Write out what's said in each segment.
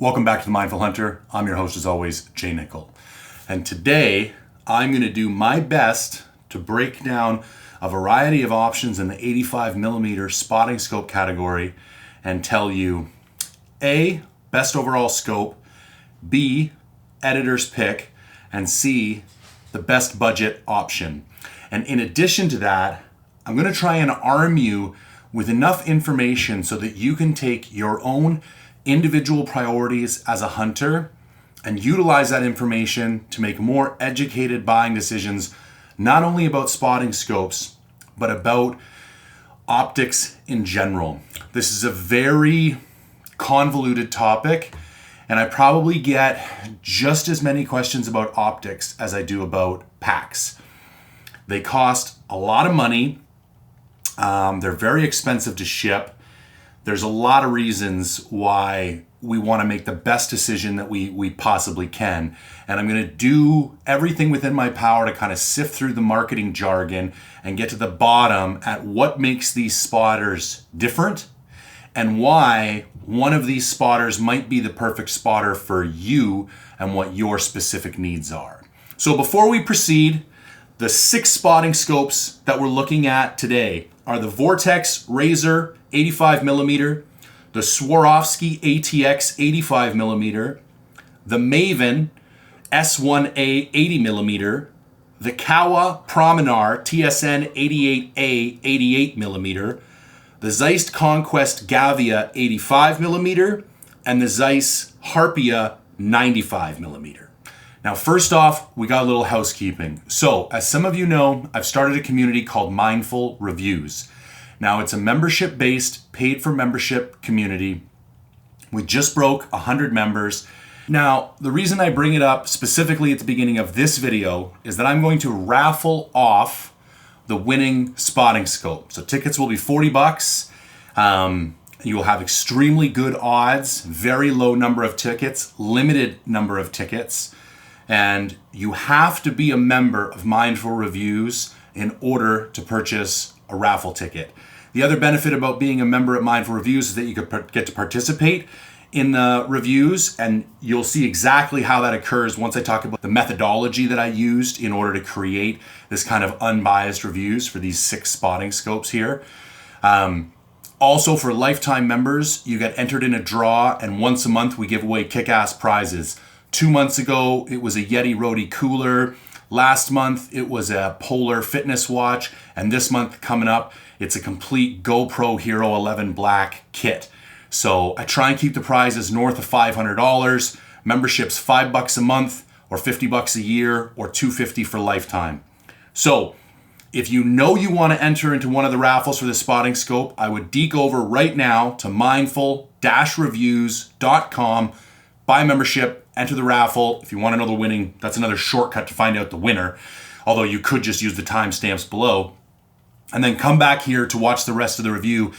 Welcome back to The Mindful Hunter. I'm your host as always, Jay Nickel. And today I'm going to do my best to break down a variety of options in the 85mm spotting scope category and tell you A, best overall scope, B, editor's pick, and C, the best budget option. And in addition to that, I'm going to try and arm you with enough information so that you can take your own individual priorities as a hunter and utilize that information to make more educated buying decisions, not only about spotting scopes, but about optics in general. This is a very convoluted topic, and I probably get just as many questions about optics as I do about packs. They cost a lot of money. They're very expensive to ship. There's a lot of reasons why we want to make the best decision that we possibly can. And I'm going to do everything within my power to kind of sift through the marketing jargon and get to the bottom at what makes these spotters different and why one of these spotters might be the perfect spotter for you and what your specific needs are. So before we proceed, the 6 spotting scopes that we're looking at today are the Vortex Razor 85mm, the Swarovski ATX 85mm, the Maven S.1A 80mm, the Kowa Prominar TSN 88A 88mm, the Zeiss Conquest Gavia 85mm, and the Zeiss Harpia 95mm. Now, first off, we got a little housekeeping. So, as some of you know, I've started a community called Mindful Reviews. Now, it's a membership-based, paid-for-membership community. We just broke 100 members. Now, the reason I bring it up specifically at the beginning of this video is that I'm going to raffle off the winning spotting scope. So tickets will be $40. You will have extremely good odds, very low number of tickets, limited number of tickets. And you have to be a member of Mindful Reviews in order to purchase a raffle ticket. The other benefit about being a member at Mindful Reviews is that you could get to participate in the reviews, and you'll see exactly how that occurs once I talk about the methodology that I used in order to create this kind of unbiased reviews for these 6 spotting scopes here. Also, for lifetime members, you get entered in a draw, and once a month we give away kick-ass prizes. 2 months ago, it was a Yeti Rode cooler. Last month, it was a Polar fitness watch. And this month coming up, it's a complete GoPro Hero 11 Black kit. So I try and keep the prizes north of $500. Membership's $5 a month or $50 a year or $250 for lifetime. So if you know you want to enter into one of the raffles for the spotting scope, I would deke over right now to mindful-reviews.com, buy membership, enter the raffle. If you want to know the winning, that's another shortcut to find out the winner, although you could just use the timestamps below. And then come back here to watch the rest of the review.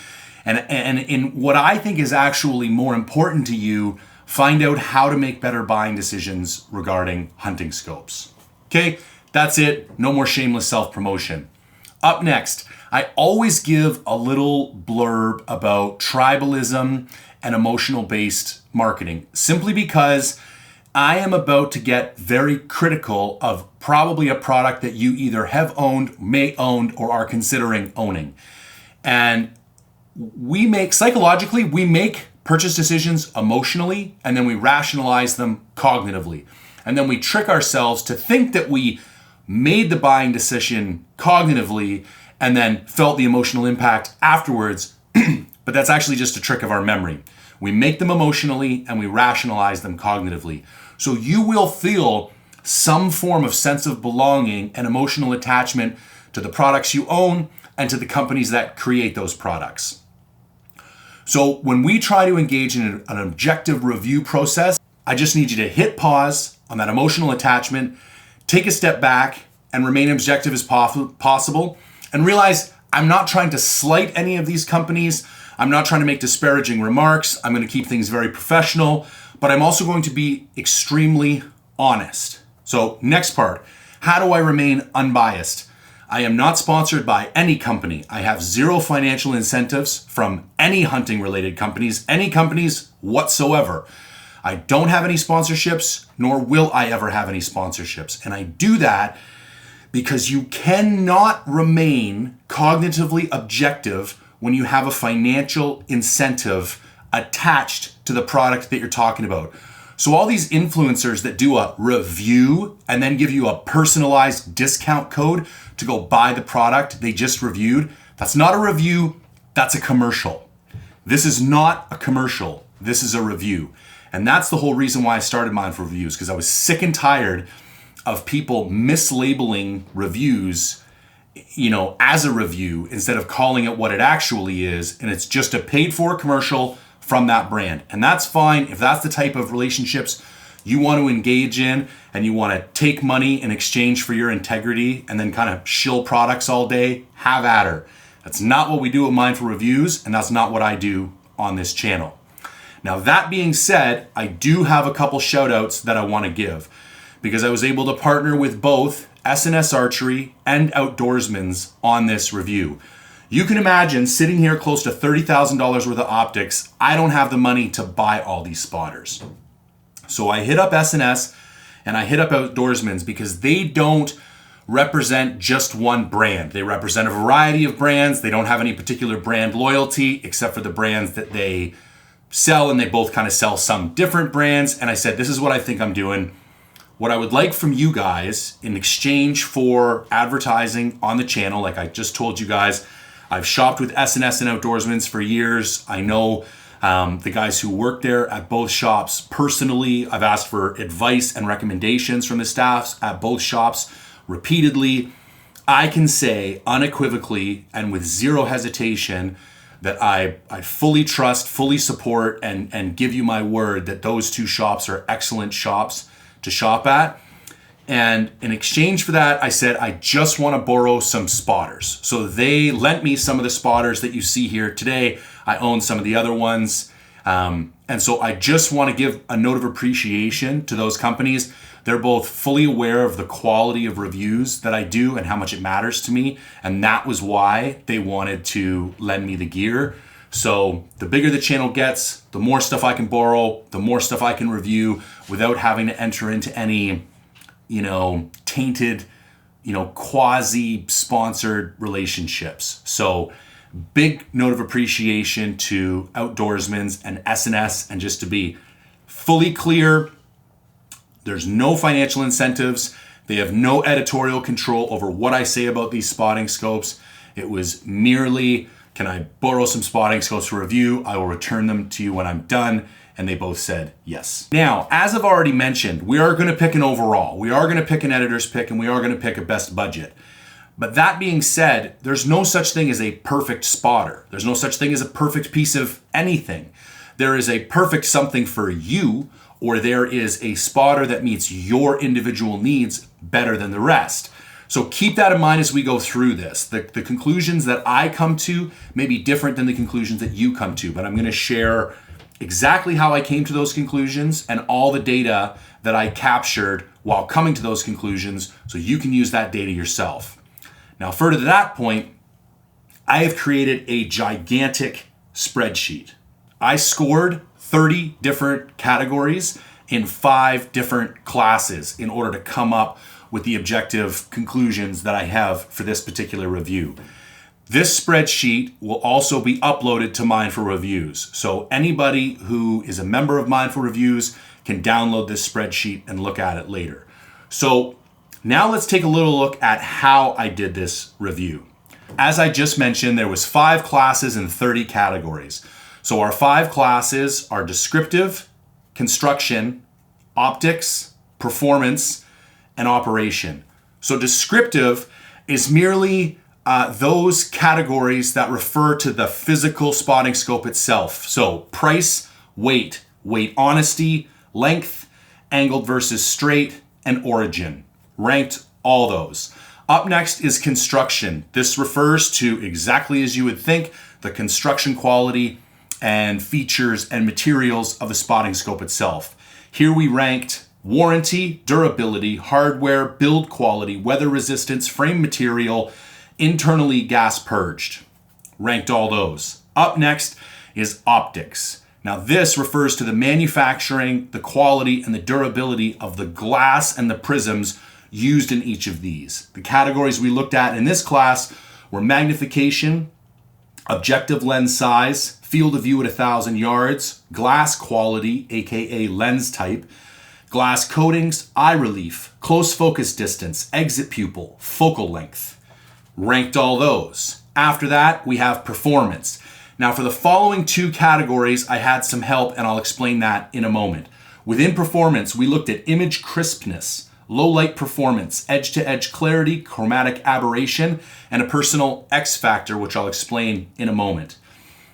And in what I think is actually more important to you, find out how to make better buying decisions regarding hunting scopes. Okay, that's it. No more shameless self-promotion. Up next, I always give a little blurb about tribalism and emotional-based marketing, simply because I am about to get very critical of probably a product that you either have owned, may own, or are considering owning. And we make purchase decisions emotionally, and then we rationalize them cognitively. And then we trick ourselves to think that we made the buying decision cognitively and then felt the emotional impact afterwards, but that's actually just a trick of our memory. We make them emotionally and we rationalize them cognitively. So you will feel some form of sense of belonging and emotional attachment to the products you own and to the companies that create those products. So when we try to engage in an objective review process, I just need you to hit pause on that emotional attachment, take a step back, and remain objective as possible, and realize I'm not trying to slight any of these companies. I'm not trying to make disparaging remarks. I'm going to keep things very professional, but I'm also going to be extremely honest. So next part, how do I remain unbiased? I am not sponsored by any company. I have zero financial incentives from any hunting related companies, any companies whatsoever. I don't have any sponsorships, nor will I ever have any sponsorships. And I do that because you cannot remain cognitively objective when you have a financial incentive attached to the product that you're talking about. So all these influencers that do a review and then give you a personalized discount code to go buy the product they just reviewed, that's not a review, that's a commercial. This is not a commercial, this is a review. And that's the whole reason why I started Mindful Reviews, because I was sick and tired of people mislabeling reviews, as a review instead of calling it what it actually is. And it's just a paid for commercial from that brand. And that's fine if that's the type of relationships you want to engage in and you want to take money in exchange for your integrity and then kind of shill products all day, have at her. That's not what we do at Mindful Reviews, and that's not what I do on this channel. Now, that being said, I do have a couple shout outs that I want to give because I was able to partner with both S&S Archery and Outdoorsman's on this review. You can imagine sitting here close to $30,000 worth of optics, I don't have the money to buy all these spotters. So I hit up S&S and I hit up Outdoorsman's because they don't represent just one brand. They represent a variety of brands. They don't have any particular brand loyalty except for the brands that they sell, and they both kind of sell some different brands. And I said, this is what I think I'm doing. What I would like from you guys in exchange for advertising on the channel, like I just told you guys, I've shopped with S&S and Outdoorsman's for years. I know the guys who work there at both shops personally. I've asked for advice and recommendations from the staffs at both shops repeatedly. I can say unequivocally and with zero hesitation that I fully trust, fully support, and give you my word that those two shops are excellent shops to shop at. And in exchange for that, I said, I just want to borrow some spotters. So they lent me some of the spotters that you see here today. I own some of the other ones. And so I just want to give a note of appreciation to those companies. They're both fully aware of the quality of reviews that I do and how much it matters to me. And that was why they wanted to lend me the gear. So the bigger the channel gets, the more stuff I can borrow, the more stuff I can review without having to enter into any tainted, quasi-sponsored relationships. So big note of appreciation to Outdoorsman's and S&S. And just to be fully clear, there's no financial incentives. They have no editorial control over what I say about these spotting scopes. It was merely, can I borrow some spotting scopes for review? I will return them to you when I'm done. And they both said yes. Now, as I've already mentioned, we are going to pick an overall. We are going to pick an editor's pick, and we are going to pick a best budget. But that being said, there's no such thing as a perfect spotter. There's no such thing as a perfect piece of anything. There is a perfect something for you, or there is a spotter that meets your individual needs better than the rest. So keep that in mind as we go through this. The conclusions that I come to may be different than the conclusions that you come to, but I'm going to share exactly how I came to those conclusions and all the data that I captured while coming to those conclusions so you can use that data yourself. Now, further to that point, I have created a gigantic spreadsheet. I scored 30 different categories in 5 different classes in order to come up with the objective conclusions that I have for this particular review. This spreadsheet will also be uploaded to Mindful Reviews. So anybody who is a member of Mindful Reviews can download this spreadsheet and look at it later. So now let's take a little look at how I did this review. As I just mentioned, there was 5 classes and 30 categories. So our 5 classes are descriptive, construction, optics, performance, and operation. So descriptive is merely those categories that refer to the physical spotting scope itself. So price, weight honesty, length, angled versus straight, and origin. Ranked all those. Up next is construction. This refers to, exactly as you would think, the construction quality and features and materials of the spotting scope itself. Here we ranked warranty, durability, hardware, build quality, weather resistance, frame material, internally gas purged. Ranked all those. Up next is optics. Now this refers to the manufacturing, the quality, and the durability of the glass and the prisms used in each of these. The categories we looked at in this class were magnification, objective lens size, field of view at 1,000 yards, glass quality, aka lens type, glass coatings, eye relief, close focus distance, exit pupil, focal length. Ranked all those. After that, we have performance. Now for the following two categories, I had some help and I'll explain that in a moment. Within performance, we looked at image crispness, low light performance, edge-to-edge clarity, chromatic aberration, and a personal X factor, which I'll explain in a moment.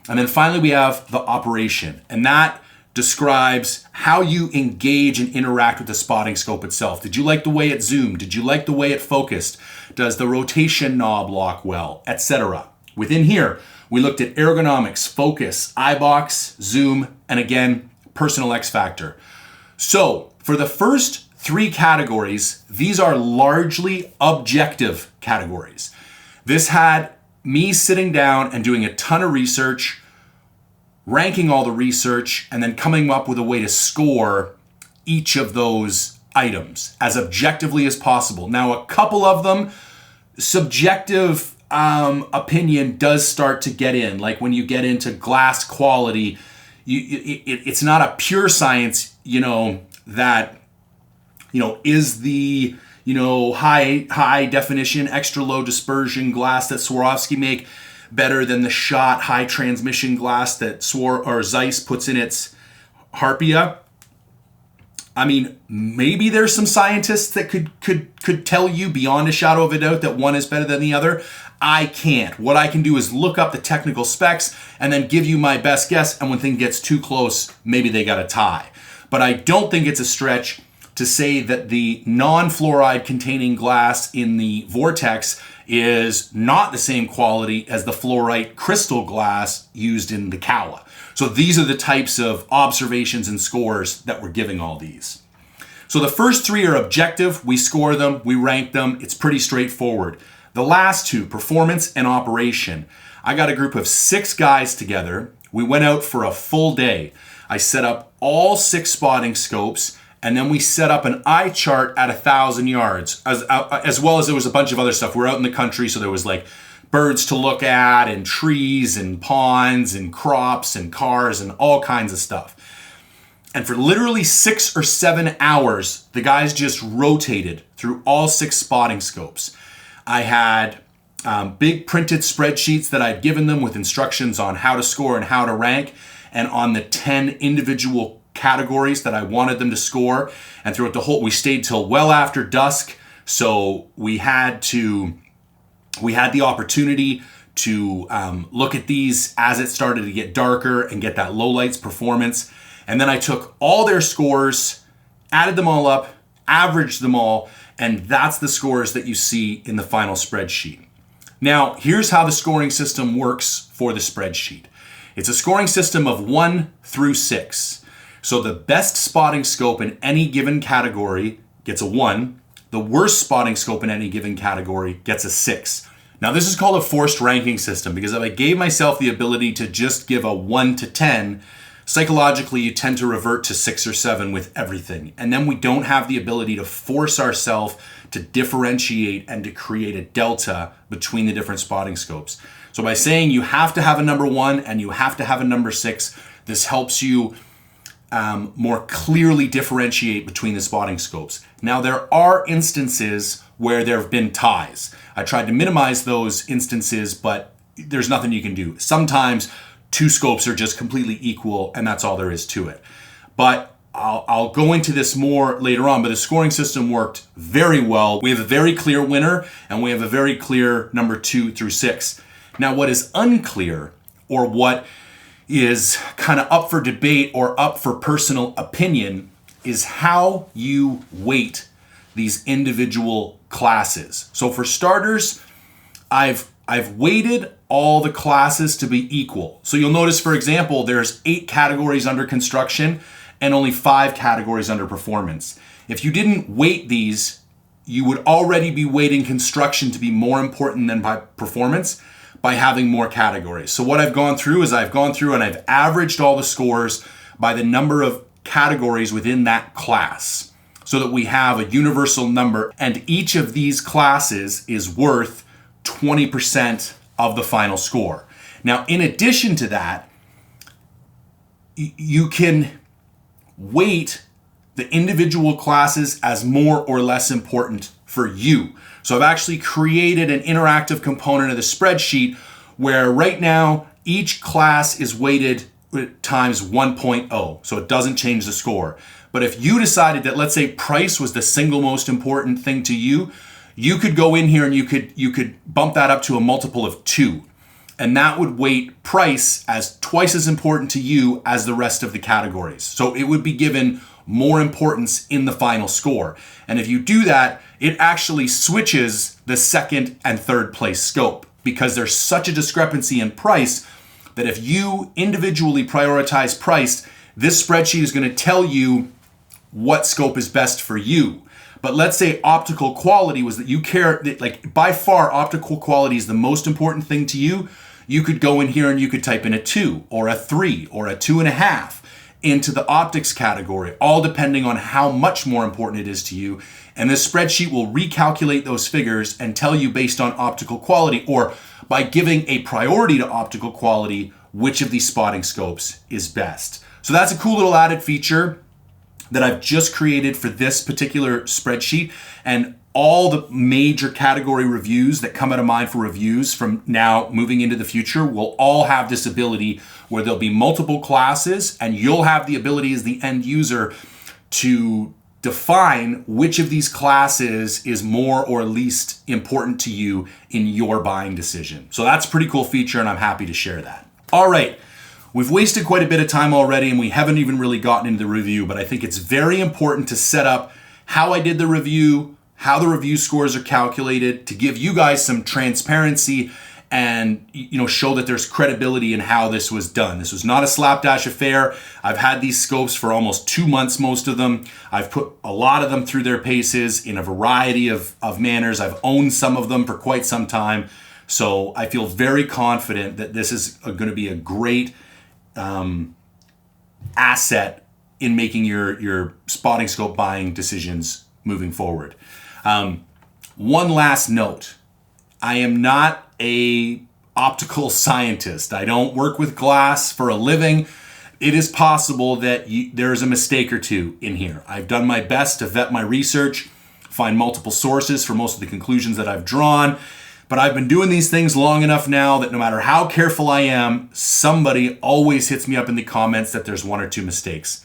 And then finally, we have the operation, and that describes how you engage and interact with the spotting scope itself. Did you like the way it zoomed? Did you like the way it focused? Does the rotation knob lock well, etc.? Within here, we looked at ergonomics, focus, eye box, zoom, and again, personal X factor. So for the first three categories, these are largely objective categories. This had me sitting down and doing a ton of research, ranking all the research, and then coming up with a way to score each of those items as objectively as possible. Now, a couple of them, subjective opinion does start to get in. Like when you get into glass quality, it's not a pure science, that is the, high definition, extra low dispersion glass that Swarovski make better than the shot high transmission glass that Zeiss puts in its Harpia. I mean, maybe there's some scientists that could tell you beyond a shadow of a doubt that one is better than the other. I can't. What I can do is look up the technical specs and then give you my best guess, and when things gets too close, maybe they got a tie. But I don't think it's a stretch to say that the non-fluoride containing glass in the Vortex is not the same quality as the fluorite crystal glass used in the Kowa. So these are the types of observations and scores that we're giving all these. So the first three are objective. We score them, we rank them. It's pretty straightforward. The last two, performance and operation. I got a group of 6 guys together. We went out for a full day. I set up all 6 spotting scopes, and then we set up an eye chart at 1,000 yards, as well as there was a bunch of other stuff. We're out in the country, so there was like birds to look at and trees and ponds and crops and cars and all kinds of stuff. And for literally 6 or 7 hours, the guys just rotated through all 6 spotting scopes. I had big printed spreadsheets that I'd given them with instructions on how to score and how to rank, and on the 10 individual categories that I wanted them to score. And throughout the whole, we stayed till well after dusk. So we had the opportunity to look at these as it started to get darker and get that low lights performance. And then I took all their scores, added them all up, averaged them all, and that's the scores that you see in the final spreadsheet. Now, here's how the scoring system works for the spreadsheet. It's a scoring system of 1 through 6. So the best spotting scope in any given category gets a 1. The worst spotting scope in any given category gets a 6. Now this is called a forced ranking system, because if I gave myself the ability to just give a 1 to 10, psychologically you tend to revert to 6 or 7 with everything. And then we don't have the ability to force ourselves to differentiate and to create a delta between the different spotting scopes. So by saying you have to have a number 1 and you have to have a number 6, this helps you more clearly differentiate between the spotting scopes. Now there are instances where there have been ties. I tried to minimize those instances, but there's nothing you can do. Sometimes 2 scopes are just completely equal, and that's all there is to it. But I'll go into this more later on, but the scoring system worked very well. We have a very clear winner, and we have a very clear number 2 through 6. Now what is unclear, or what is kind of up for debate or up for personal opinion, is how you weight these individual classes. So for starters, I've weighted all the classes to be equal. So you'll notice, for example, there's 8 categories under construction and only 5 categories under performance. If you didn't weight these, you would already be weighting construction to be more important than by performance. by having more categories. So what I've gone through is I've gone through and I've averaged all the scores by the number of categories within that class so that we have a universal number, and each of these classes is worth 20% of the final score. Now, in addition to that, you can weight the individual classes as more or less important for you. So I've actually created an interactive component of the spreadsheet where right now each class is weighted times 1.0, so it doesn't change the score. But if you decided that, let's say, price was the single most important thing to you, you could go in here and you could bump that up to a multiple of 2. And that would weight price as twice as important to you as the rest of the categories. So it would be given more importance in the final score. And if you do that, it actually switches the second and third place scope, because there's such a discrepancy in price that if you individually prioritize price, this spreadsheet is going to tell you what scope is best for you. But let's say optical quality was that you care, like by far optical quality is the most important thing to you. You could go in here and you could type in a 2 or a 3 or a 2.5 into the optics category, all depending on how much more important it is to you. And this spreadsheet will recalculate those figures and tell you based on optical quality, or by giving a priority to optical quality, which of these spotting scopes is best. So that's a cool little added feature that I've just created for this particular spreadsheet. And all the major category reviews that come out of mine for reviews from now moving into the future will all have this ability where there'll be multiple classes, and you'll have the ability as the end user to define which of these classes is more or least important to you in your buying decision. So that's a pretty cool feature, and I'm happy to share that. All right. We've wasted quite a bit of time already, and we haven't even really gotten into the review, but I think it's very important to set up how I did the review, how the review scores are calculated, to give you guys some transparency and show that there's credibility in how this was done. This was not a slapdash affair. I've had these scopes for almost 2 months, most of them. I've put a lot of them through their paces in a variety of manners. I've owned some of them for quite some time. So I feel very confident that this is going to be a great asset in making your spotting scope buying decisions moving forward. One last note. I am not a optical scientist. I don't work with glass for a living. It is possible that there's a mistake or two in here. I've done my best to vet my research, find multiple sources for most of the conclusions that I've drawn, but I've been doing these things long enough now that no matter how careful I am, somebody always hits me up in the comments that there's 1 or 2 mistakes.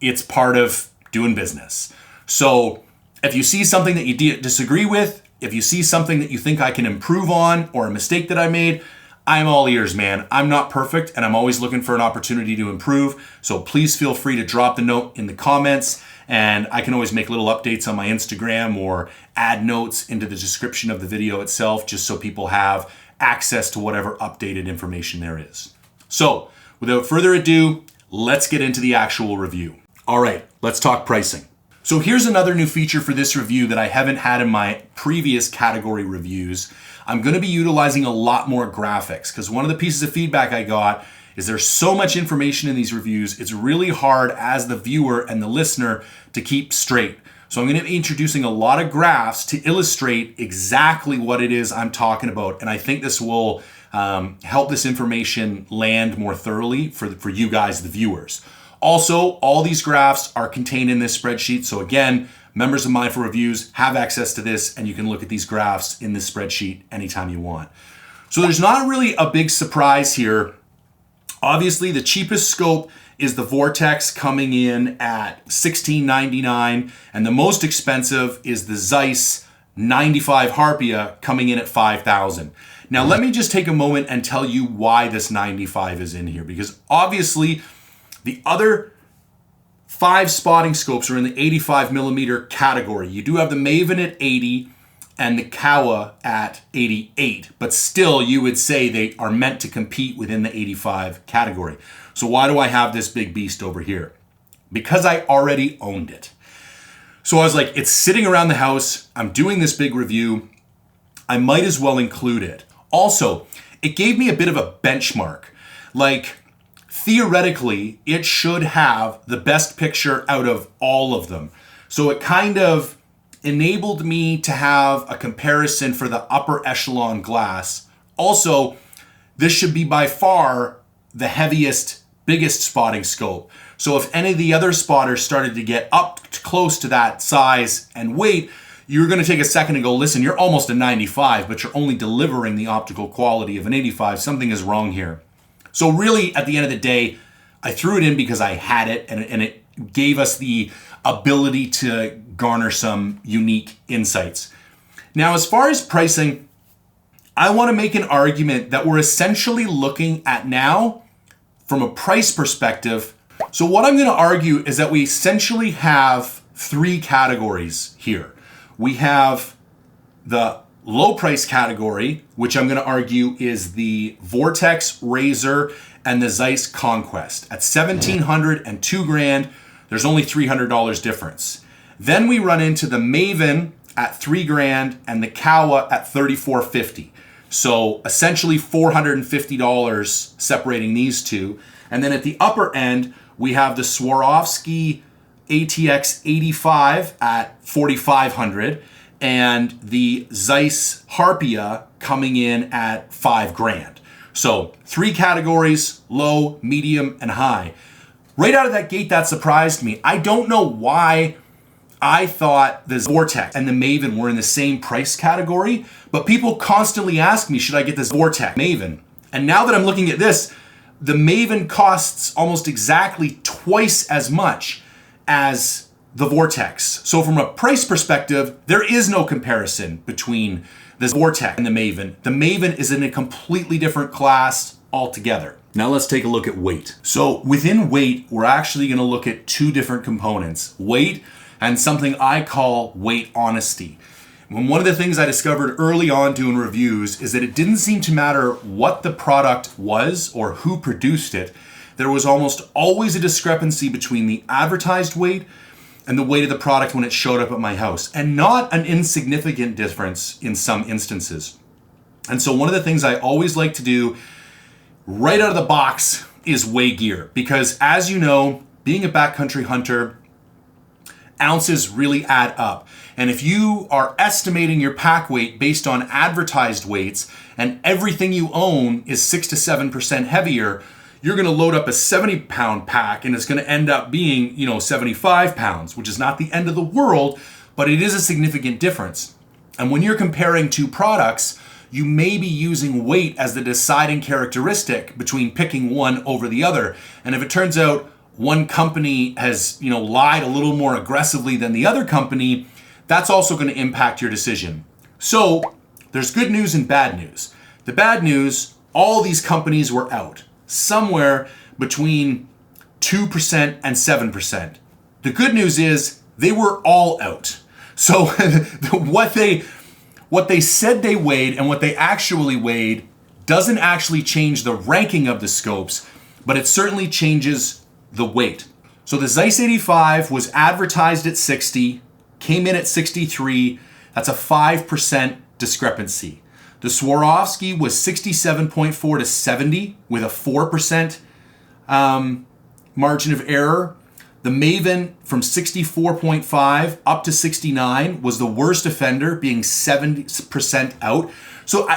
It's part of doing business. So if you see something that you disagree with, if you see something that you think I can improve on, or a mistake that I made, I'm all ears, man. I'm not perfect, and I'm always looking for an opportunity to improve. So please feel free to drop the note in the comments, and I can always make little updates on my Instagram or add notes into the description of the video itself, just so people have access to whatever updated information there is. So without further ado, let's get into the actual review. All right, let's talk pricing. So here's another new feature for this review that I haven't had in my previous category reviews. I'm going to be utilizing a lot more graphics, because one of the pieces of feedback I got is there's so much information in these reviews, it's really hard as the viewer and the listener to keep straight. So I'm going to be introducing a lot of graphs to illustrate exactly what it is I'm talking about, and I think this will help this information land more thoroughly for you guys, the viewers. Also, all these graphs are contained in this spreadsheet. So again, members of Mine for Reviews have access to this, and you can look at these graphs in this spreadsheet anytime you want. So there's not really a big surprise here. Obviously, the cheapest scope is the Vortex, coming in at $16.99, and the most expensive is the Zeiss 95 Harpia, coming in at $5,000. Now, let me just take a moment and tell you why this 95 is in here, because obviously the other 5 spotting scopes are in the 85 millimeter category. You do have the Maven at 80 and the Kowa at 88, but still you would say they are meant to compete within the 85 category. So why do I have this big beast over here? Because I already owned it. So I was like, it's sitting around the house. I'm doing this big review. I might as well include it. Also, it gave me a bit of a benchmark. Like, theoretically, it should have the best picture out of all of them. So it kind of enabled me to have a comparison for the upper echelon glass. Also, this should be by far the heaviest, biggest spotting scope. So if any of the other spotters started to get up close to that size and weight, you're going to take a second and go, listen, you're almost a 95, but you're only delivering the optical quality of an 85. Something is wrong here. So really, at the end of the day, I threw it in because I had it, and it gave us the ability to garner some unique insights. Now, as far as pricing, I want to make an argument that we're essentially looking at now from a price perspective. So what I'm going to argue is that we essentially have three categories here. We have the low price category, which I'm going to argue is the Vortex, Razor, and the Zeiss Conquest. At $1,700 and $2,000, there's only $300 difference. Then we run into the Maven at $3,000 and the Kowa at $3,450. So essentially $450 separating these two. And then at the upper end, we have the Swarovski ATX 85 at $4,500 and the Zeiss Harpia coming in at $5,000. So three categories: low, medium, and high. Right out of that gate, that surprised me. I don't know why I thought the Vortex and the Maven were in the same price category, but people constantly ask me, should I get this Vortex Maven? And now that I'm looking at this, the Maven costs almost exactly twice as much as the Vortex. So from a price perspective, there is no comparison between the Vortex and the Maven. The Maven is in a completely different class altogether. Now let's take a look at weight. So within weight, we're actually going to look at two different components: weight and something I call weight honesty. And one of the things I discovered early on doing reviews is that it didn't seem to matter what the product was or who produced it. There was almost always a discrepancy between the advertised weight and the weight of the product when it showed up at my house, and not an insignificant difference in some instances. And so one of the things I always like to do right out of the box is weigh gear, because as you know, being a backcountry hunter, ounces really add up. And if you are estimating your pack weight based on advertised weights and everything you own is 6 to 7% heavier, you're going to load up a 70-pound pack and it's going to end up being, 75 pounds, which is not the end of the world, but it is a significant difference. And when you're comparing two products, you may be using weight as the deciding characteristic between picking one over the other. And if it turns out one company has, lied a little more aggressively than the other company, that's also going to impact your decision. So there's good news and bad news. The bad news, all these companies were out, somewhere between 2% and 7%. The good news is they were all out. So what they said they weighed and what they actually weighed doesn't actually change the ranking of the scopes, but it certainly changes the weight. So the Zeiss 85 was advertised at 60, came in at 63. That's a 5% discrepancy. The Swarovski was 67.4 to 70 with a 4% margin of error. The Maven from 64.5 up to 69 was the worst offender, being 70% out. So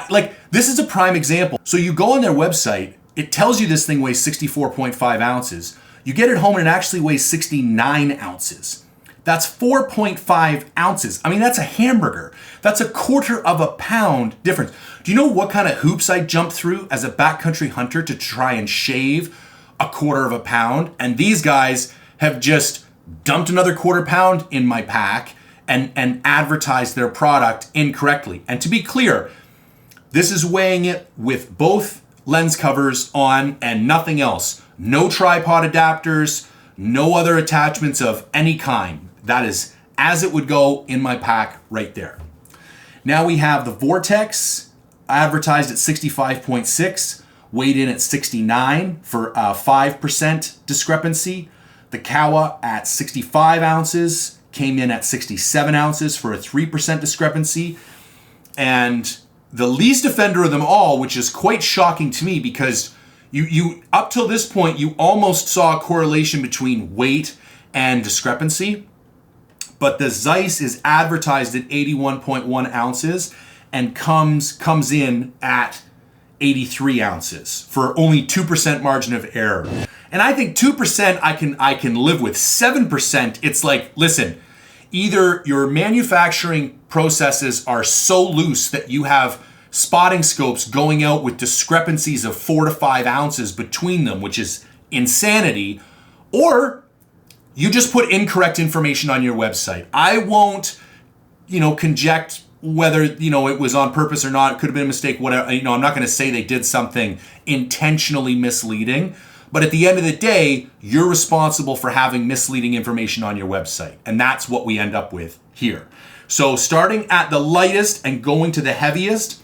this is a prime example. So you go on their website, it tells you this thing weighs 64.5 ounces. You get it home and it actually weighs 69 ounces. That's 4.5 ounces. I mean, that's a hamburger. That's a quarter of a pound difference. Do you know what kind of hoops I jumped through as a backcountry hunter to try and shave a quarter of a pound? And these guys have just dumped another quarter pound in my pack and advertised their product incorrectly. And to be clear, this is weighing it with both lens covers on and nothing else. No tripod adapters, no other attachments of any kind. That is as it would go in my pack right there. Now we have the Vortex, advertised at 65.6, weighed in at 69 for a 5% discrepancy. The Kowa at 65 ounces, came in at 67 ounces for a 3% discrepancy. And the least offender of them all, which is quite shocking to me because you up till this point, you almost saw a correlation between weight and discrepancy. But the Zeiss is advertised at 81.1 ounces and comes in at 83 ounces for only 2% margin of error. And I think 2% I can live with. 7%, it's like, listen, either your manufacturing processes are so loose that you have spotting scopes going out with discrepancies of 4 to 5 ounces between them, which is insanity, or you just put incorrect information on your website. I won't, conject whether, it was on purpose or not. It could have been a mistake, whatever. I'm not going to say they did something intentionally misleading, but at the end of the day, you're responsible for having misleading information on your website. And that's what we end up with here. So starting at the lightest and going to the heaviest,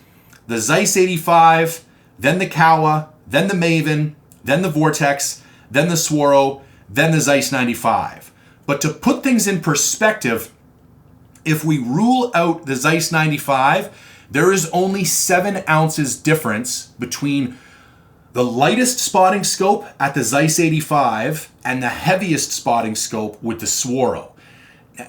the Zeiss 85, then the Kowa, then the Maven, then the Vortex, then the Swaro, then the Zeiss 95. But to put things in perspective, if we rule out the Zeiss 95, there is only 7 ounces difference between the lightest spotting scope at the Zeiss 85 and the heaviest spotting scope with the Swaro.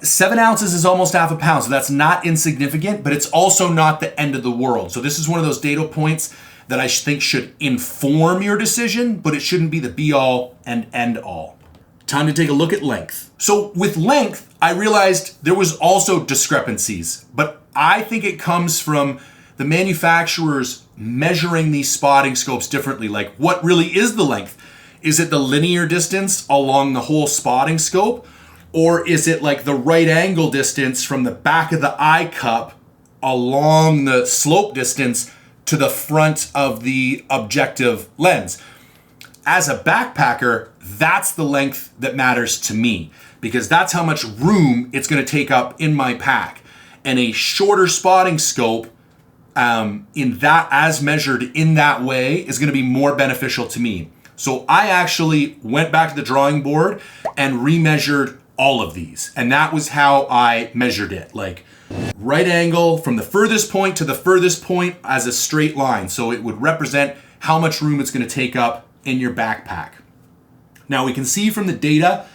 7 ounces is almost half a pound, so that's not insignificant, but it's also not the end of the world. So this is one of those data points that I think should inform your decision, but it shouldn't be the be all and end all. Time to take a look at length. So with length, I realized there was also discrepancies, but I think it comes from the manufacturers measuring these spotting scopes differently. Like, what really is the length? Is it the linear distance along the whole spotting scope? Or is it like the right angle distance from the back of the eye cup along the slope distance to the front of the objective lens? As a backpacker, that's the length that matters to me because that's how much room it's going to take up in my pack. And a shorter spotting scope in that, as measured in that way, is going to be more beneficial to me. So I actually went back to the drawing board and remeasured all of these. And that was how I measured it. Like right angle from the furthest point to the furthest point as a straight line. So it would represent how much room it's going to take up in your backpack. Now we can see from the data,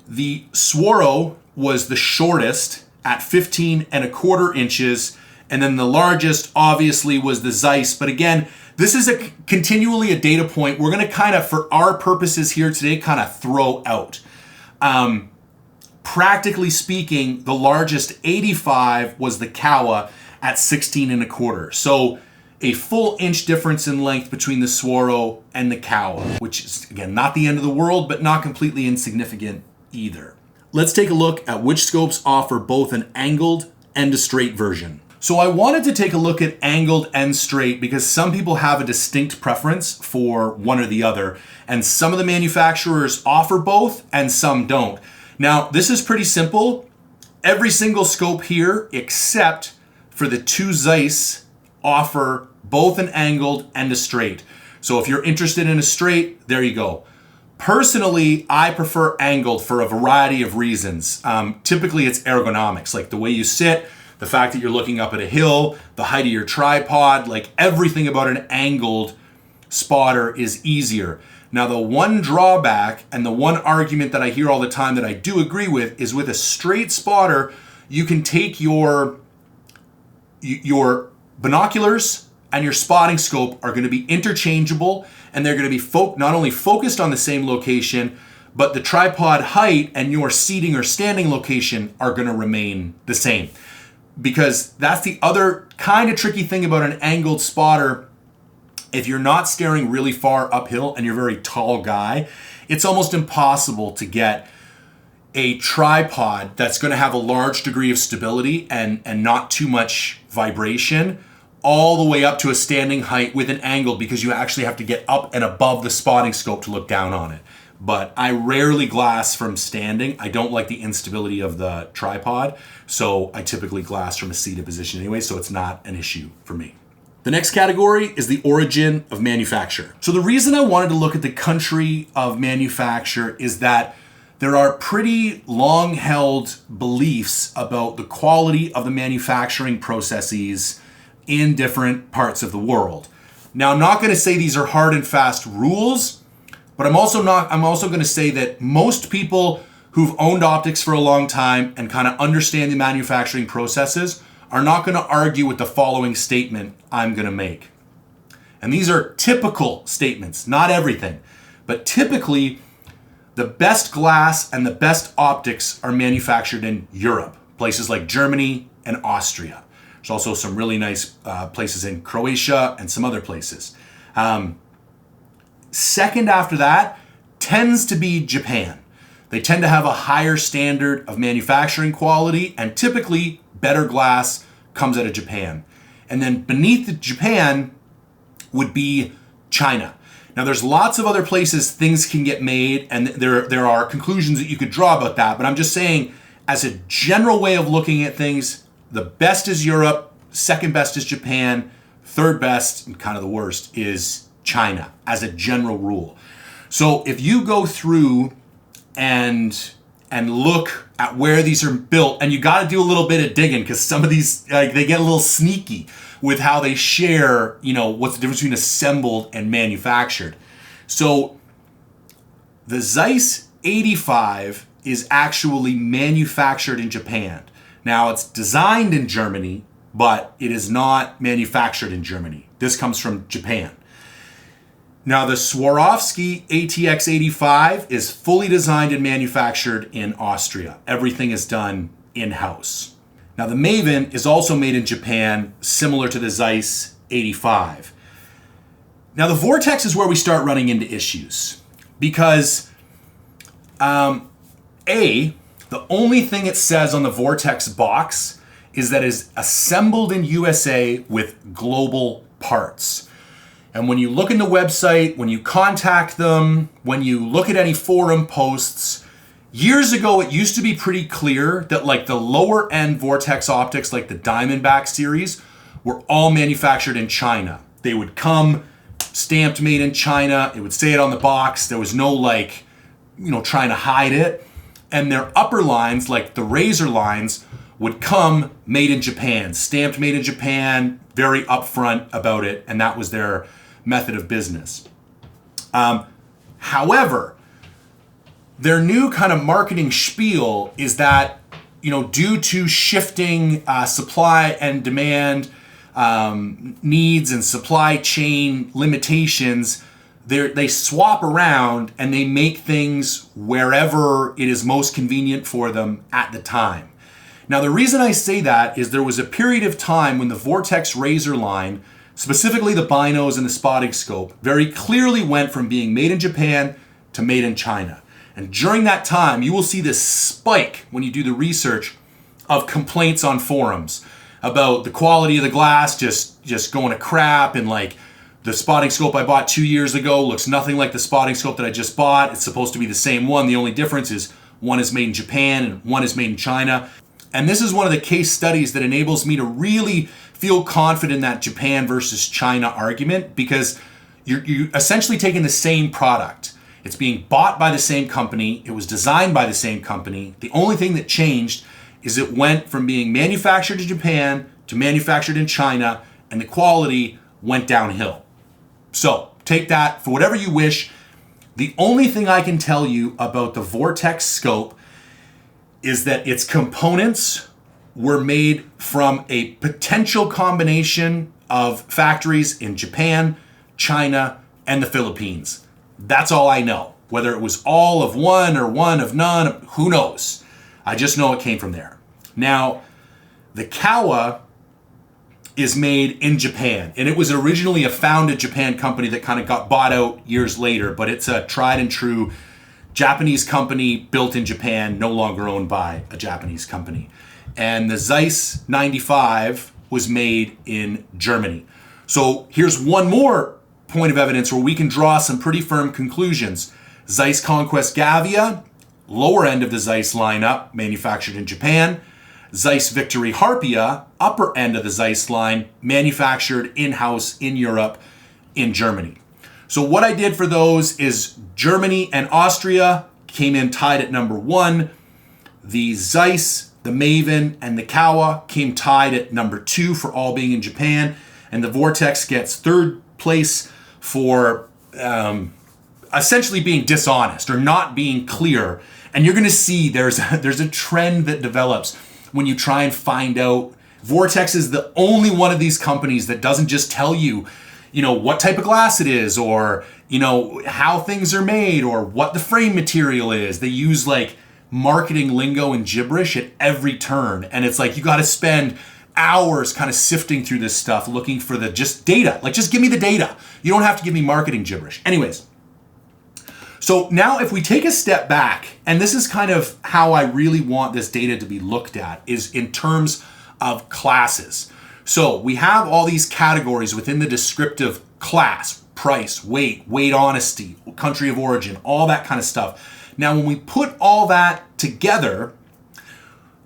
the Swaro was the shortest at 15.25 inches. And then the largest obviously was the Zeiss. But again, this is continually a data point we're going to kind of, for our purposes here today, kind of throw out. Practically speaking, the largest 85 was the Kowa at 16.25. So a full inch difference in length between the Swaro and the Kowa, which is, again, not the end of the world, but not completely insignificant either. Let's take a look at which scopes offer both an angled and a straight version. So I wanted to take a look at angled and straight because some people have a distinct preference for one or the other, and some of the manufacturers offer both and some don't. Now, this is pretty simple. Every single scope here, except for the two Zeiss, offer both an angled and a straight. So if you're interested in a straight, there you go. Personally, I prefer angled for a variety of reasons. Typically, it's ergonomics, like the way you sit, the fact that you're looking up at a hill, the height of your tripod, like everything about an angled spotter is easier. Now, the one drawback and the one argument that I hear all the time that I do agree with is with a straight spotter, you can take your binoculars and your spotting scope are going to be interchangeable, and they're going to be not only focused on the same location, but the tripod height and your seating or standing location are going to remain the same. Because that's the other kind of tricky thing about an angled spotter. If you're not staring really far uphill and you're a very tall guy, it's almost impossible to get a tripod that's going to have a large degree of stability and not too much vibration all the way up to a standing height with an angle, because you actually have to get up and above the spotting scope to look down on it. But I rarely glass from standing. I don't like the instability of the tripod, so I typically glass from a seated position anyway, so it's not an issue for me. The next category is the origin of manufacture. So the reason I wanted to look at the country of manufacture is that there are pretty long-held beliefs about the quality of the manufacturing processes in different parts of the world. Now, I'm not going to say these are hard and fast rules, but I'm also going to say that most people who've owned optics for a long time and kind of understand the manufacturing processes are not going to argue with the following statement I'm going to make. And these are typical statements, not everything, but typically the best glass and the best optics are manufactured in Europe, places like Germany and Austria. There's also some really nice places in Croatia and some other places. Second after that tends to be Japan. They tend to have a higher standard of manufacturing quality, and typically better glass comes out of Japan. And then beneath Japan would be China. Now there's lots of other places things can get made, and there are conclusions that you could draw about that, but I'm just saying as a general way of looking at things, the best is Europe, second best is Japan, third best, and kind of the worst, is China as a general rule. So if you go through and look at where these are built, and you got to do a little bit of digging because some of these they get a little sneaky with how they share, what's the difference between assembled and manufactured. So the Zeiss 85 is actually manufactured in Japan. Now it's designed in Germany, but it is not manufactured in Germany. This comes from Japan. Now the Swarovski ATX 85 is fully designed and manufactured in Austria. Everything is done in-house. Now the Maven is also made in Japan, similar to the Zeiss 85. Now the Vortex is where we start running into issues because the only thing it says on the Vortex box is that it is assembled in USA with global parts. And when you look in the website, when you contact them, when you look at any forum posts, years ago it used to be pretty clear that like the lower end Vortex optics, like the Diamondback series, were all manufactured in China. They would come stamped made in China. It would say it on the box. There was no trying to hide it. And their upper lines, like the razor lines, would come made in Japan, stamped made in Japan, very upfront about it, and that was their method of business. However, their new kind of marketing spiel is that, due to shifting supply and demand needs and supply chain limitations, they swap around and they make things wherever it is most convenient for them at the time. Now, the reason I say that is there was a period of time when the Vortex razor line, specifically the binos and the spotting scope, very clearly went from being made in Japan to made in China. And during that time, you will see this spike when you do the research of complaints on forums about the quality of the glass just going to crap, and like the spotting scope I bought 2 years ago looks nothing like the spotting scope that I just bought. It's supposed to be the same one. The only difference is one is made in Japan and one is made in China. And this is one of the case studies that enables me to really feel confident in that Japan versus China argument, because you're essentially taking the same product. It's being bought by the same company. It was designed by the same company. The only thing that changed is it went from being manufactured in Japan to manufactured in China, and the quality went downhill. So take that for whatever you wish. The only thing I can tell you about the Vortex scope is that its components were made from a potential combination of factories in Japan, China, and the Philippines. That's all I know. Whether it was all of one or one of none, who knows? I just know it came from there. Now, the Kowa is made in Japan, and it was originally a founded Japan company that kind of got bought out years later, but it's a tried and true Japanese company built in Japan, no longer owned by a Japanese company. And the Zeiss 95 was made in Germany. So here's one more point of evidence where we can draw some pretty firm conclusions. Zeiss Conquest Gavia, lower end of the Zeiss lineup, manufactured in Japan. Zeiss Victory Harpia, upper end of the Zeiss line, manufactured in-house in Europe, in Germany. So what I did for those is Germany and Austria came in tied at number 1. The Zeiss the Maven, and the Kowa came tied at number 2 for all being in Japan, and the Vortex gets 3rd place for essentially being dishonest or not being clear. And you're going to see there's a trend that develops when you try and find out. Vortex is the only one of these companies that doesn't just tell you, what type of glass it is, or, how things are made, or what the frame material is. They use like marketing lingo and gibberish at every turn. And it's like, you got to spend hours kind of sifting through this stuff, looking for the just data. Like, just give me the data. You don't have to give me marketing gibberish. Anyways, so now if we take a step back, and this is kind of how I really want this data to be looked at, is in terms of classes. So we have all these categories within the descriptive class: price, weight honesty, country of origin, all that kind of stuff. Now, when we put all that together,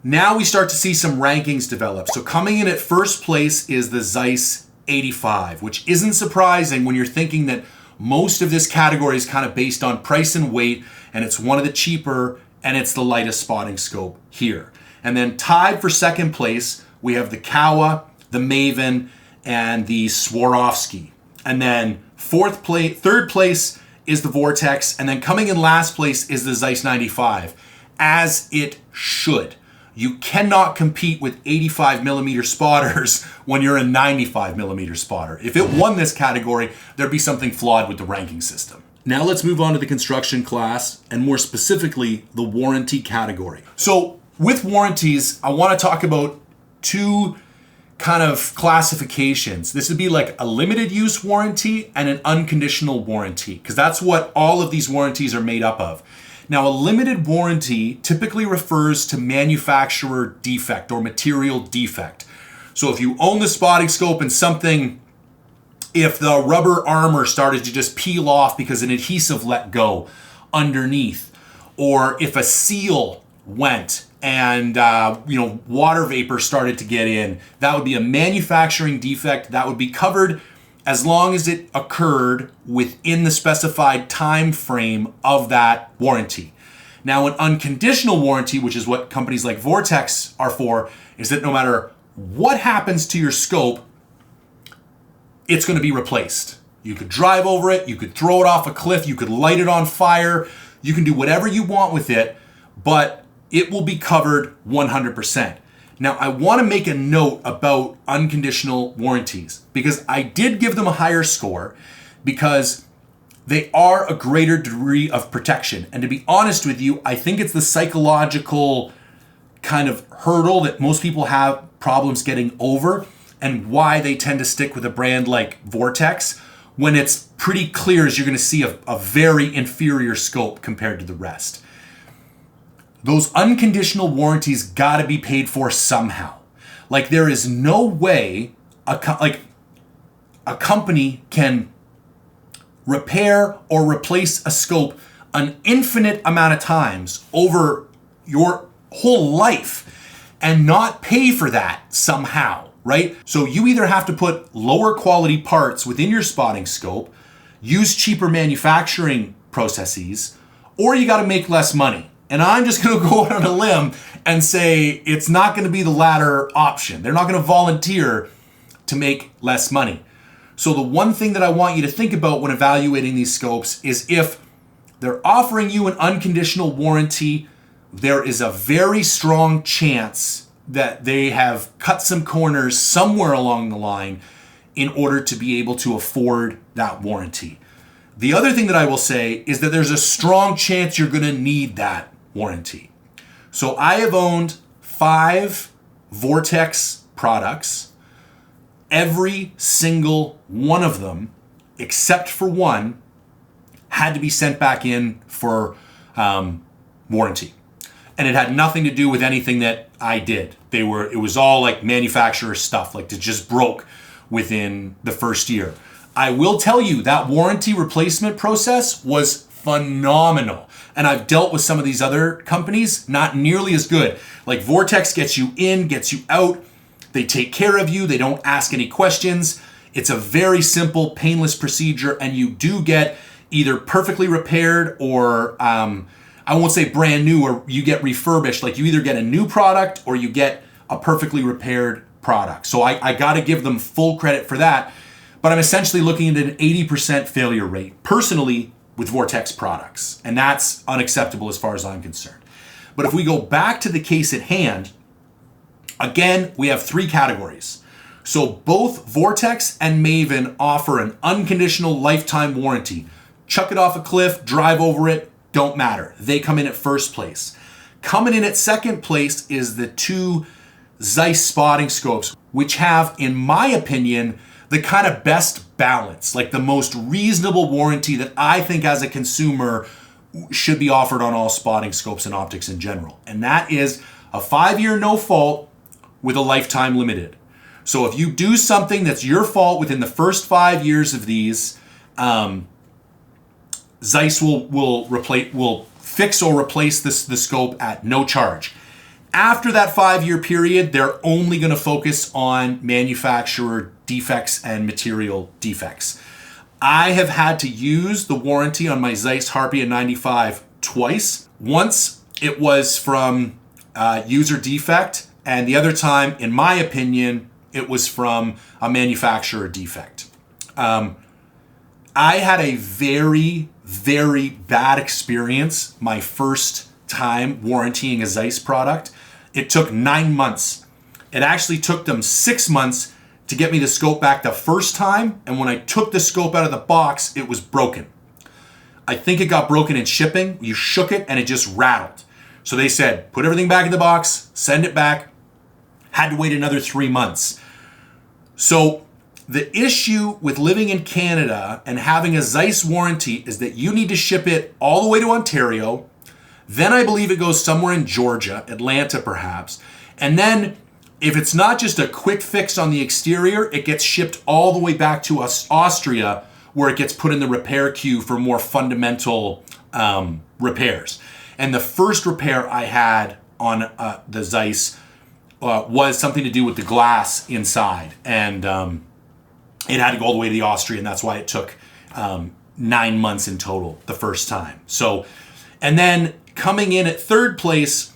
now we start to see some rankings develop. So coming in at first place is the Zeiss 85, which isn't surprising when you're thinking that most of this category is kind of based on price and weight, and it's one of the cheaper, and it's the lightest spotting scope here. And then tied for second place, we have the Kowa, the Maven, and the Swarovski. And then third place is the Vortex, and then coming in last place is the Zeiss 95, as it should. You cannot compete with 85 millimeter spotters when you're a 95 millimeter spotter. If it won this category, there'd be something flawed with the ranking system. Now let's move on to the construction class, and more specifically, the warranty category. So with warranties, I want to talk about 2 kind of classifications. This would be like a limited use warranty and an unconditional warranty, because that's what all of these warranties are made up of. Now, a limited warranty typically refers to manufacturer defect or material defect. So if you own the spotting scope and if the rubber armor started to just peel off because an adhesive let go underneath, or if a seal went and water vapor started to get in, that would be a manufacturing defect. That would be covered as long as it occurred within the specified time frame of that warranty. Now, an unconditional warranty, which is what companies like Vortex are for, is that no matter what happens to your scope, it's going to be replaced. You could drive over it, you could throw it off a cliff, you could light it on fire, you can do whatever you want with it, but it will be covered 100%. Now, I want to make a note about unconditional warranties, because I did give them a higher score because they are a greater degree of protection. And to be honest with you, I think it's the psychological kind of hurdle that most people have problems getting over, and why they tend to stick with a brand like Vortex when it's pretty clear as you're going to see a very inferior scope compared to the rest. Those unconditional warranties got to be paid for somehow. Like, there is no way a company can repair or replace a scope an infinite amount of times over your whole life and not pay for that somehow, right? So you either have to put lower quality parts within your spotting scope, use cheaper manufacturing processes, or you got to make less money. And I'm just going to go out on a limb and say it's not going to be the latter option. They're not going to volunteer to make less money. So the one thing that I want you to think about when evaluating these scopes is, if they're offering you an unconditional warranty, there is a very strong chance that they have cut some corners somewhere along the line in order to be able to afford that warranty. The other thing that I will say is that there's a strong chance you're going to need that warranty. So I have owned 5 Vortex products. Every single one of them, except for one, had to be sent back in for warranty. And it had nothing to do with anything that I did. It was all like manufacturer stuff, like it just broke within the first year. I will tell you that warranty replacement process was phenomenal. And I've dealt with some of these other companies, not nearly as good. Like Vortex gets you in, gets you out. They take care of you. They don't ask any questions. It's a very simple, painless procedure, and you do get either perfectly repaired or I won't say brand new or you get refurbished. Like you either get a new product or you get a perfectly repaired product. So I got to give them full credit for that. But I'm essentially looking at an 80% failure rate personally with Vortex products. And that's unacceptable as far as I'm concerned. But if we go back to the case at hand, again, we have 3 categories. So both Vortex and Maven offer an unconditional lifetime warranty. Chuck it off a cliff, drive over it, don't matter. They come in at first place. Coming in at second place is the 2 Zeiss spotting scopes, which have, in my opinion, the kind of best balance, like the most reasonable warranty that I think as a consumer should be offered on all spotting scopes and optics in general. And that is a 5-year no fault with a lifetime limited. So if you do something that's your fault within the first 5 years of these, Zeiss will fix or replace the scope at no charge. After that 5-year period, they're only going to focus on manufacturer defects and material defects. I have had to use the warranty on my Zeiss Harpia 95 twice. Once it was from user defect, and the other time, in my opinion, it was from a manufacturer defect. I had a very, very bad experience my first time warrantying a Zeiss product. It took 9 months. It actually took them 6 months to get me the scope back the first time, and when I took the scope out of the box, it was broken. I think it got broken in shipping. You shook it and it just rattled. So they said, put everything back in the box, send it back. Had to wait another 3 months. So the issue with living in Canada and having a Zeiss warranty is that you need to ship it all the way to Ontario. Then I believe it goes somewhere in Georgia, Atlanta perhaps. And then if it's not just a quick fix on the exterior, it gets shipped all the way back to Austria, where it gets put in the repair queue for more fundamental repairs. And the first repair I had on the Zeiss was something to do with the glass inside. And it had to go all the way to the Austria, and that's why it took 9 months in total the first time. So, and then coming in at third place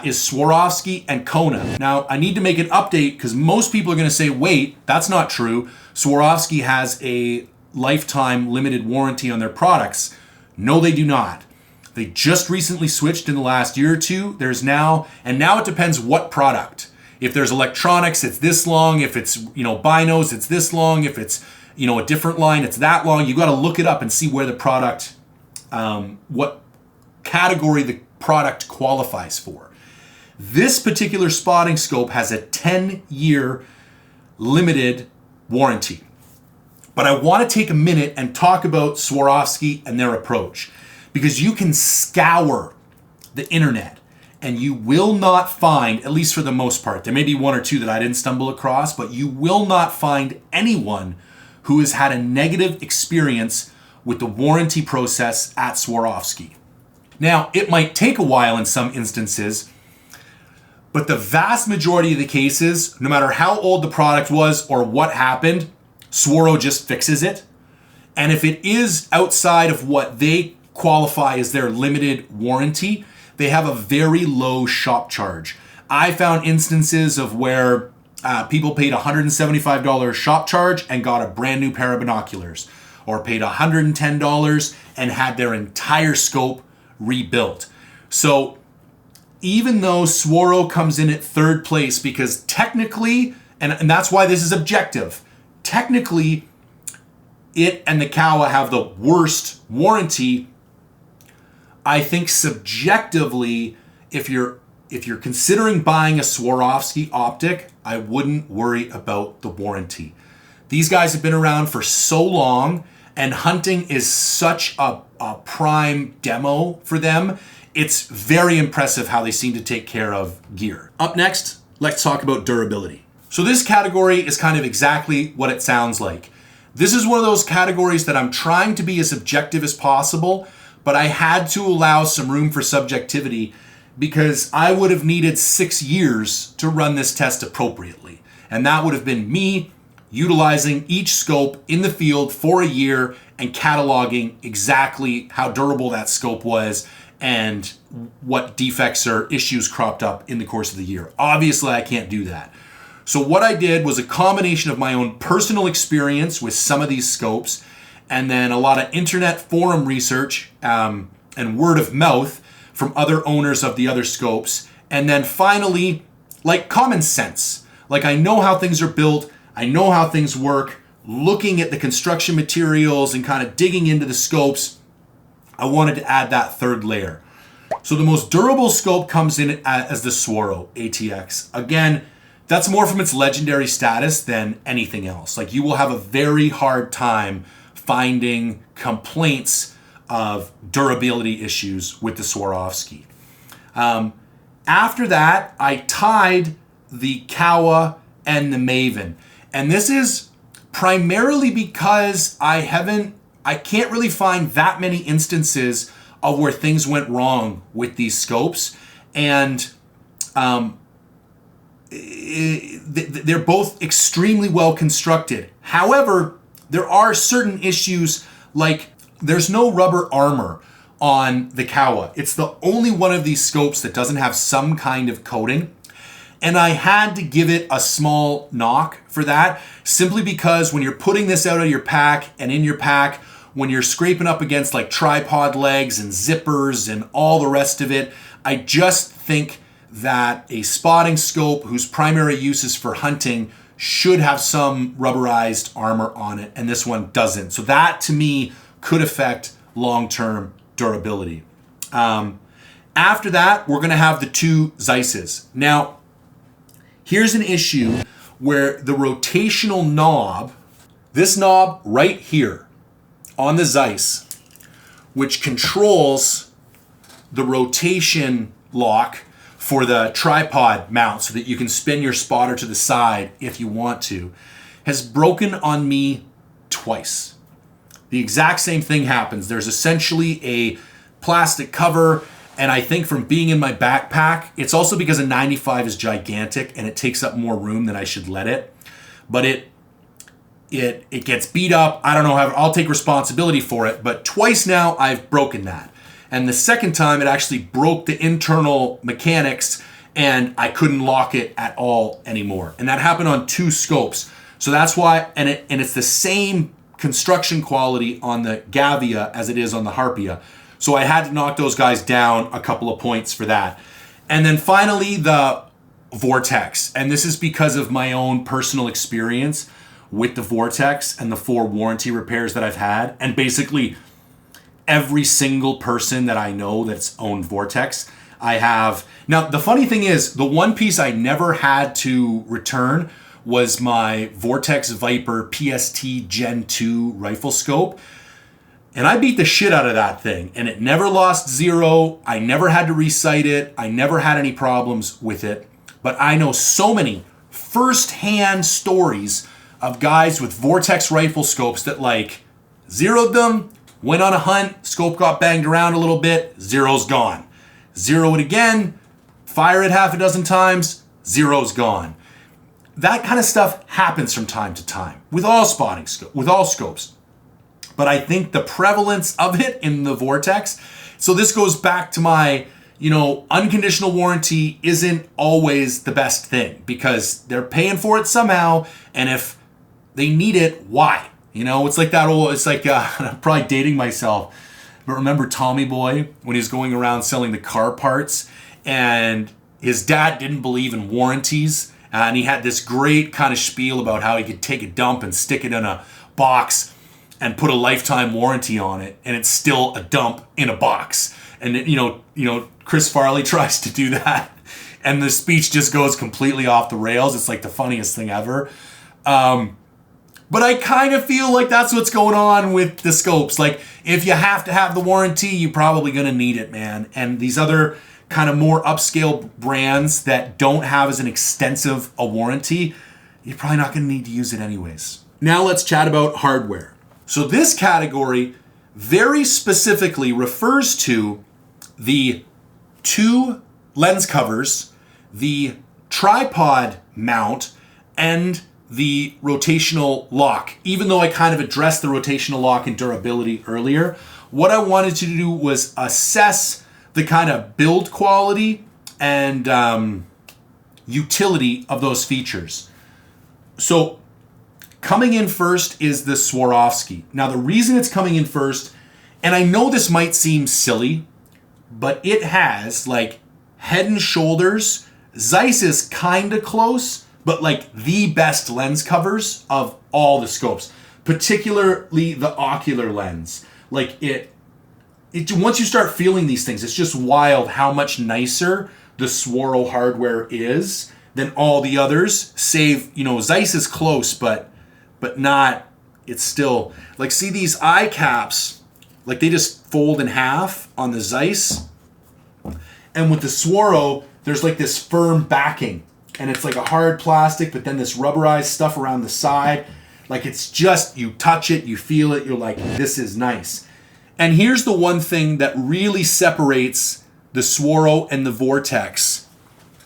is Swarovski and Kona. Now, I need to make an update because most people are going to say, wait, that's not true. Swarovski has a lifetime limited warranty on their products. No, they do not. They just recently switched in the last year or two. Now it depends what product. If there's electronics, it's this long. If it's, binos, it's this long. If it's, a different line, it's that long. You got to look it up and see where the product, what category the product qualifies for. This particular spotting scope has a 10-year limited warranty. But I want to take a minute and talk about Swarovski and their approach, because you can scour the internet and you will not find, at least for the most part, there may be 1 or 2 that I didn't stumble across, but you will not find anyone who has had a negative experience with the warranty process at Swarovski. Now, it might take a while in some instances, but the vast majority of the cases, no matter how old the product was or what happened, Swaro just fixes it. And if it is outside of what they qualify as their limited warranty, they have a very low shop charge. I found instances of where people paid $175 shop charge and got a brand new pair of binoculars, or paid $110 and had their entire scope rebuilt. So even though Swaro comes in at third place, because technically, and that's why this is objective, technically it and the Kowa have the worst warranty. I think subjectively, if you're considering buying a Swarovski optic, I wouldn't worry about the warranty. These guys have been around for so long, and hunting is such a prime demo for them. It's very impressive how they seem to take care of gear. Up next, let's talk about durability. So this category is kind of exactly what it sounds like. This is one of those categories that I'm trying to be as objective as possible, but I had to allow some room for subjectivity because I would have needed 6 years to run this test appropriately. And that would have been me utilizing each scope in the field for a year and cataloging exactly how durable that scope was and what defects or issues cropped up in the course of the year. Obviously, I can't do that. So what I did was a combination of my own personal experience with some of these scopes, and then a lot of internet forum research and word of mouth from other owners of the other scopes. And then finally, like common sense. Like I know how things are built. I know how things work. Looking at the construction materials and kind of digging into the scopes, I wanted to add that third layer. So the most durable scope comes in as the Swarovski ATX. Again, that's more from its legendary status than anything else. Like you will have a very hard time finding complaints of durability issues with the Swarovski. After that, I tied the Kowa and the Maven. And this is primarily because I can't really find that many instances of where things went wrong with these scopes. And they're both extremely well constructed. However, there are certain issues, like there's no rubber armor on the Kowa. It's the only one of these scopes that doesn't have some kind of coating. And I had to give it a small knock for that, simply because when you're putting this out of your pack and in your pack, when you're scraping up against like tripod legs and zippers and all the rest of it, I just think that a spotting scope whose primary use is for hunting should have some rubberized armor on it, and this one doesn't. So that to me could affect long-term durability. After that, we're gonna have the two Zeisses. Now, here's an issue where the rotational knob, this knob right here on the Zeiss, which controls the rotation lock for the tripod mount so that you can spin your spotter to the side if you want to, has broken on me twice. The exact same thing happens. There's essentially a plastic cover, and I think from being in my backpack, it's also because a 95 is gigantic and it takes up more room than I should let it. But it gets beat up. I don't know how, I'll take responsibility for it, but twice now I've broken that. And the second time it actually broke the internal mechanics and I couldn't lock it at all anymore. And that happened on two scopes. So that's why, and it's the same construction quality on the Gavia as it is on the Harpia. So I had to knock those guys down a couple of points for that. And then finally the Vortex. And this is because of my own personal experience with the Vortex and the 4 warranty repairs that I've had. And basically every single person that I know that's owned Vortex, I have. Now, the funny thing is, the one piece I never had to return was my Vortex Viper PST Gen 2 rifle scope. And I beat the shit out of that thing, and it never lost zero. I never had to resight it. I never had any problems with it. But I know so many first-hand stories of guys with Vortex rifle scopes that like zeroed them, went on a hunt, scope got banged around a little bit, zero's gone. Zero it again, fire it half a dozen times, zero's gone. That kind of stuff happens from time to time with all with all scopes. But I think the prevalence of it in the Vortex, so this goes back to my, unconditional warranty isn't always the best thing because they're paying for it somehow, and if they need it, why? It's like that old, it's like, I'm probably dating myself, but remember Tommy Boy when he was going around selling the car parts and his dad didn't believe in warranties, and he had this great kind of spiel about how he could take a dump and stick it in a box and put a lifetime warranty on it, and it's still a dump in a box. And Chris Farley tries to do that, and the speech just goes completely off the rails. It's like the funniest thing ever. But I kind of feel like that's what's going on with the scopes. Like, if you have to have the warranty, you're probably going to need it, man. And these other kind of more upscale brands that don't have as an extensive a warranty, you're probably not going to need to use it anyways. Now let's chat about hardware. So this category very specifically refers to the 2 lens covers, the tripod mount, and the rotational lock. Even though I kind of addressed the rotational lock and durability earlier, what I wanted to do was assess the kind of build quality and utility of those features. So coming in first is the Swarovski. Now the reason it's coming in first, and I know this might seem silly, but it has like head and shoulders. Zeiss is kind of close, but like the best lens covers of all the scopes, particularly the ocular lens. Like it once you start feeling these things, it's just wild how much nicer the Swaro hardware is than all the others. Save, Zeiss is close, but not, it's still, like, see these eye caps, like they just fold in half on the Zeiss. And with the Swaro, there's like this firm backing, and it's like a hard plastic, but then this rubberized stuff around the side. Like it's just, you touch it, you feel it, you're like, this is nice. And here's the one thing that really separates the Swaro and the Vortex.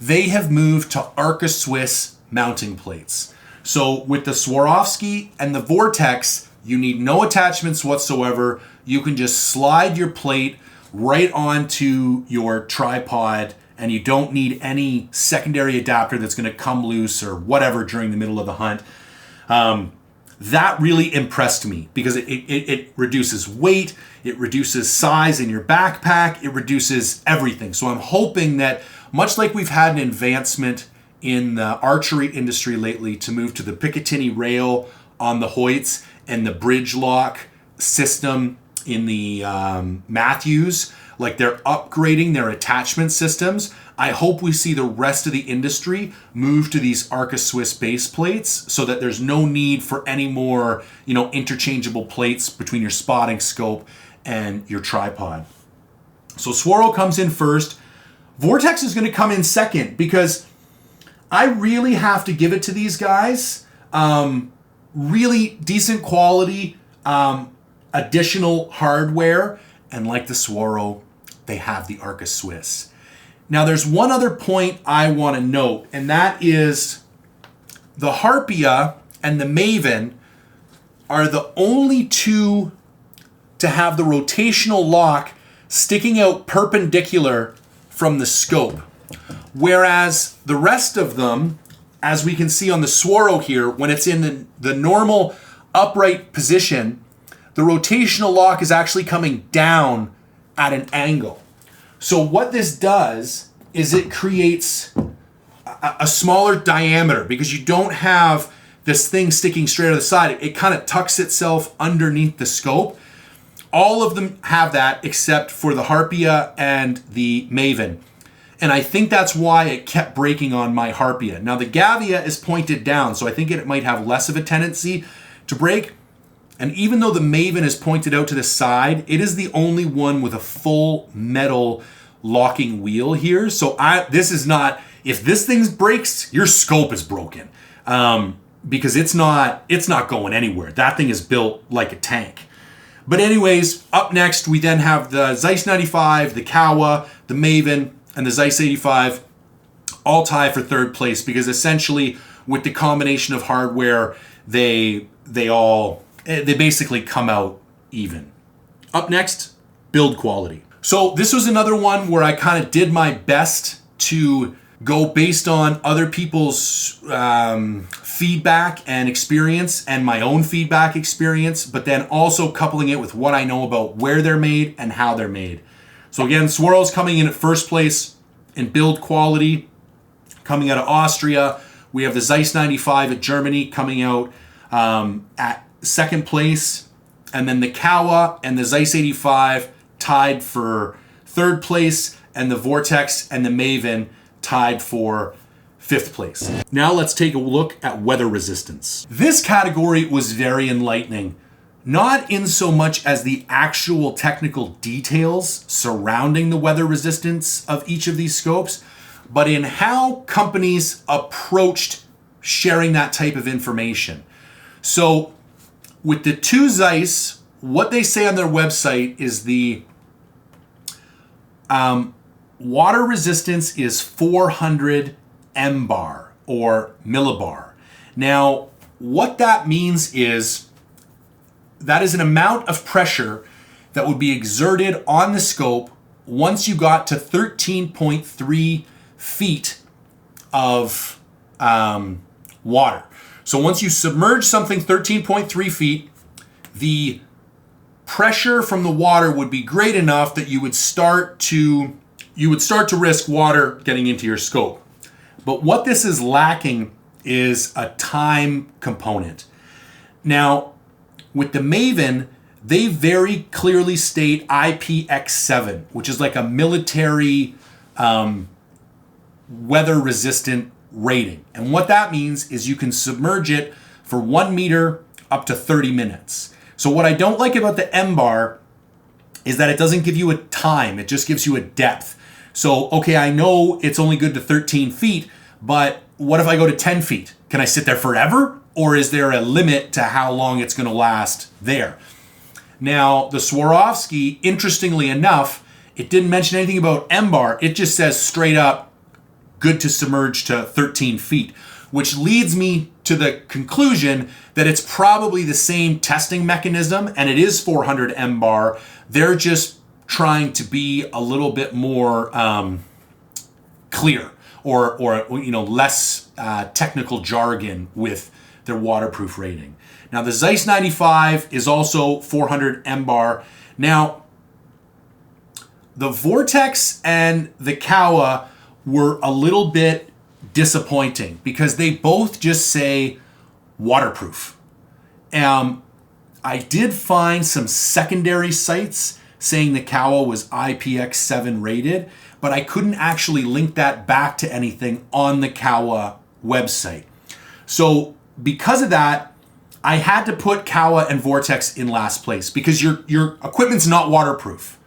They have moved to Arca Swiss mounting plates. So with the Swarovski and the Vortex, you need no attachments whatsoever. You can just slide your plate right onto your tripod, and you don't need any secondary adapter that's going to come loose or whatever during the middle of the hunt. That really impressed me because it reduces weight, it reduces size in your backpack, it reduces everything. So I'm hoping that, much like we've had an advancement in the archery industry lately to move to the Picatinny rail on the Hoyts and the bridge lock system in the Matthews, like they're upgrading their attachment systems. I hope we see the rest of the industry move to these Arca Swiss base plates so that there's no need for any more, interchangeable plates between your spotting scope and your tripod. So Swaro comes in first. Vortex is going to come in second because I really have to give it to these guys. Really decent quality, additional hardware, and like the Swaro, they have the Arca Swiss. Now there's one other point I want to note, and that is the Harpia and the Maven are the only two to have the rotational lock sticking out perpendicular from the scope. Whereas the rest of them, as we can see on the Swaro here, when it's in the normal upright position, the rotational lock is actually coming down at an angle. So what this does is it creates a smaller diameter because you don't have this thing sticking straight out of the side. It kind of tucks itself underneath the scope. All of them have that except for the Harpia and the Maven. And I think that's why it kept breaking on my Harpia. Now the Gavia is pointed down, so I think it might have less of a tendency to break. And even though the Maven is pointed out to the side, it is the only one with a full metal locking wheel here. So this is not, if this thing breaks, your scope is broken. Because it's not going anywhere. That thing is built like a tank. But anyways, up next, we then have the Zeiss 95, the Kowa, the Maven, and the Zeiss 85 all tie for third place because essentially with the combination of hardware, they basically come out even. Up next, build quality. So this was another one where I kind of did my best to go based on other people's feedback and experience and my own feedback experience, but then also coupling it with what I know about where they're made and how they're made. So again, Swarovski's coming in at first place in build quality, coming out of Austria. We have the Zeiss 95 at Germany coming out at second place, and then the Kowa and the Zeiss 85 tied for third place, and the Vortex and the Maven tied for fifth place. Now let's take a look at weather resistance. This category was very enlightening, not in so much as the actual technical details surrounding the weather resistance of each of these scopes, but in how companies approached sharing that type of information. So with the two Zeiss, what they say on their website is the water resistance is 400 mbar or millibar. Now, what that means is that is an amount of pressure that would be exerted on the scope once you got to 13.3 feet of water. So once you submerge something 13.3 feet, the pressure from the water would be great enough that you would start to risk water getting into your scope. But what this is lacking is a time component. Now, with the Maven, they very clearly state IPX7, which is like a military weather-resistant rating. And what that means is you can submerge it for 1 meter up to 30 minutes. So what I don't like about the M-Bar is that it doesn't give you a time, it just gives you a depth. So, okay, I know it's only good to 13 feet, but what if I go to 10 feet? Can I sit there forever? Or is there a limit to how long it's going to last there? Now, the Swarovski, interestingly enough, it didn't mention anything about M-Bar. It just says straight up, good to submerge to 13 feet, which leads me to the conclusion that it's probably the same testing mechanism, and it is 400 M-Bar. They're just trying to be a little bit more clear or less technical jargon with their waterproof rating. Now, the Zeiss 95 is also 400 M-Bar. Now, the Vortex and the Kowa were a little bit disappointing because they both just say waterproof. I did find some secondary sites saying the Kowa was IPX7 rated, but I couldn't actually link that back to anything on the Kowa website. So because of that, I had to put Kowa and Vortex in last place because your equipment's not waterproof.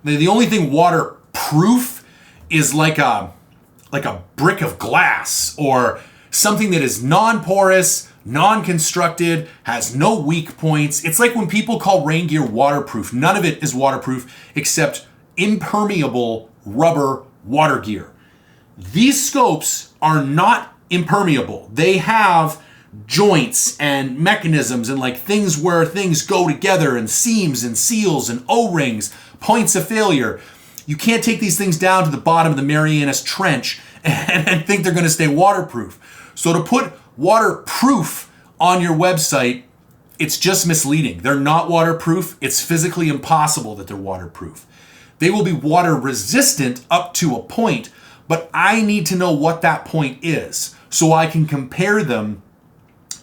The only thing waterproof is like a brick of glass or something that is non-porous, non-constructed, has no weak points. It's like when people call rain gear waterproof. None of it is waterproof except impermeable rubber water gear. These scopes are not impermeable. They have joints and mechanisms and like things where things go together and seams and seals and O-rings, points of failure. You can't take these things down to the bottom of the Marianas Trench and think they're going to stay waterproof. So to put waterproof on your website, it's just misleading. They're not waterproof. It's physically impossible that they're waterproof. They will be water resistant up to a point, but I need to know what that point is so I can compare them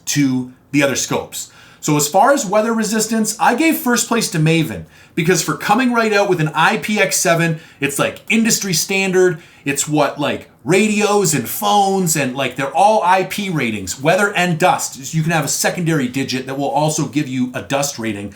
to the other scopes. So as far as weather resistance, I gave first place to Maven because for coming right out with an IPX7, it's like industry standard. It's what like radios and phones and like they're all IP ratings, weather and dust. So you can have a secondary digit that will also give you a dust rating.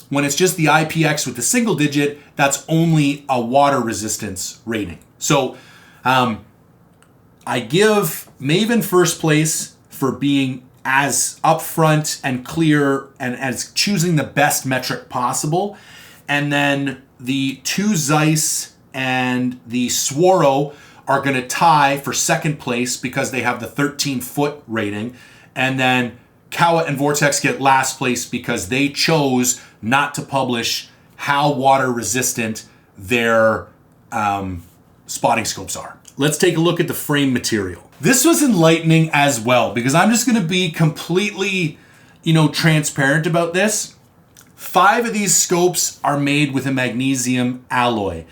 When it's just the IPX with the single digit, that's only a water resistance rating. So I give Maven first place for being as upfront and clear and as choosing the best metric possible. And then the two Zeiss and the Swaro are going to tie for second place because they have the 13-foot rating. And then Kowa and Vortex get last place because they chose not to publish how water resistant their spotting scopes are. Let's take a look at the frame material. This was enlightening as well because I'm just going to be completely, transparent about this. 5 of these scopes are made with a magnesium alloy.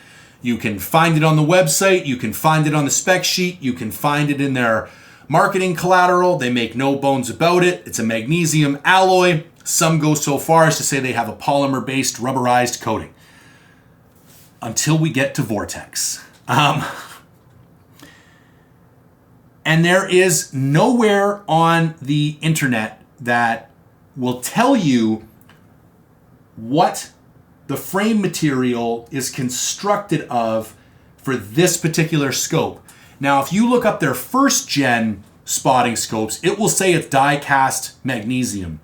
You can find it on the website, you can find it on the spec sheet, you can find it in their marketing collateral. They make no bones about it. It's a magnesium alloy. Some go so far as to say they have a polymer-based rubberized coating. Until we get to Vortex. And there is nowhere on the internet that will tell you what the frame material is constructed of for this particular scope. Now, if you look up their first gen spotting scopes, it will say it's die-cast magnesium.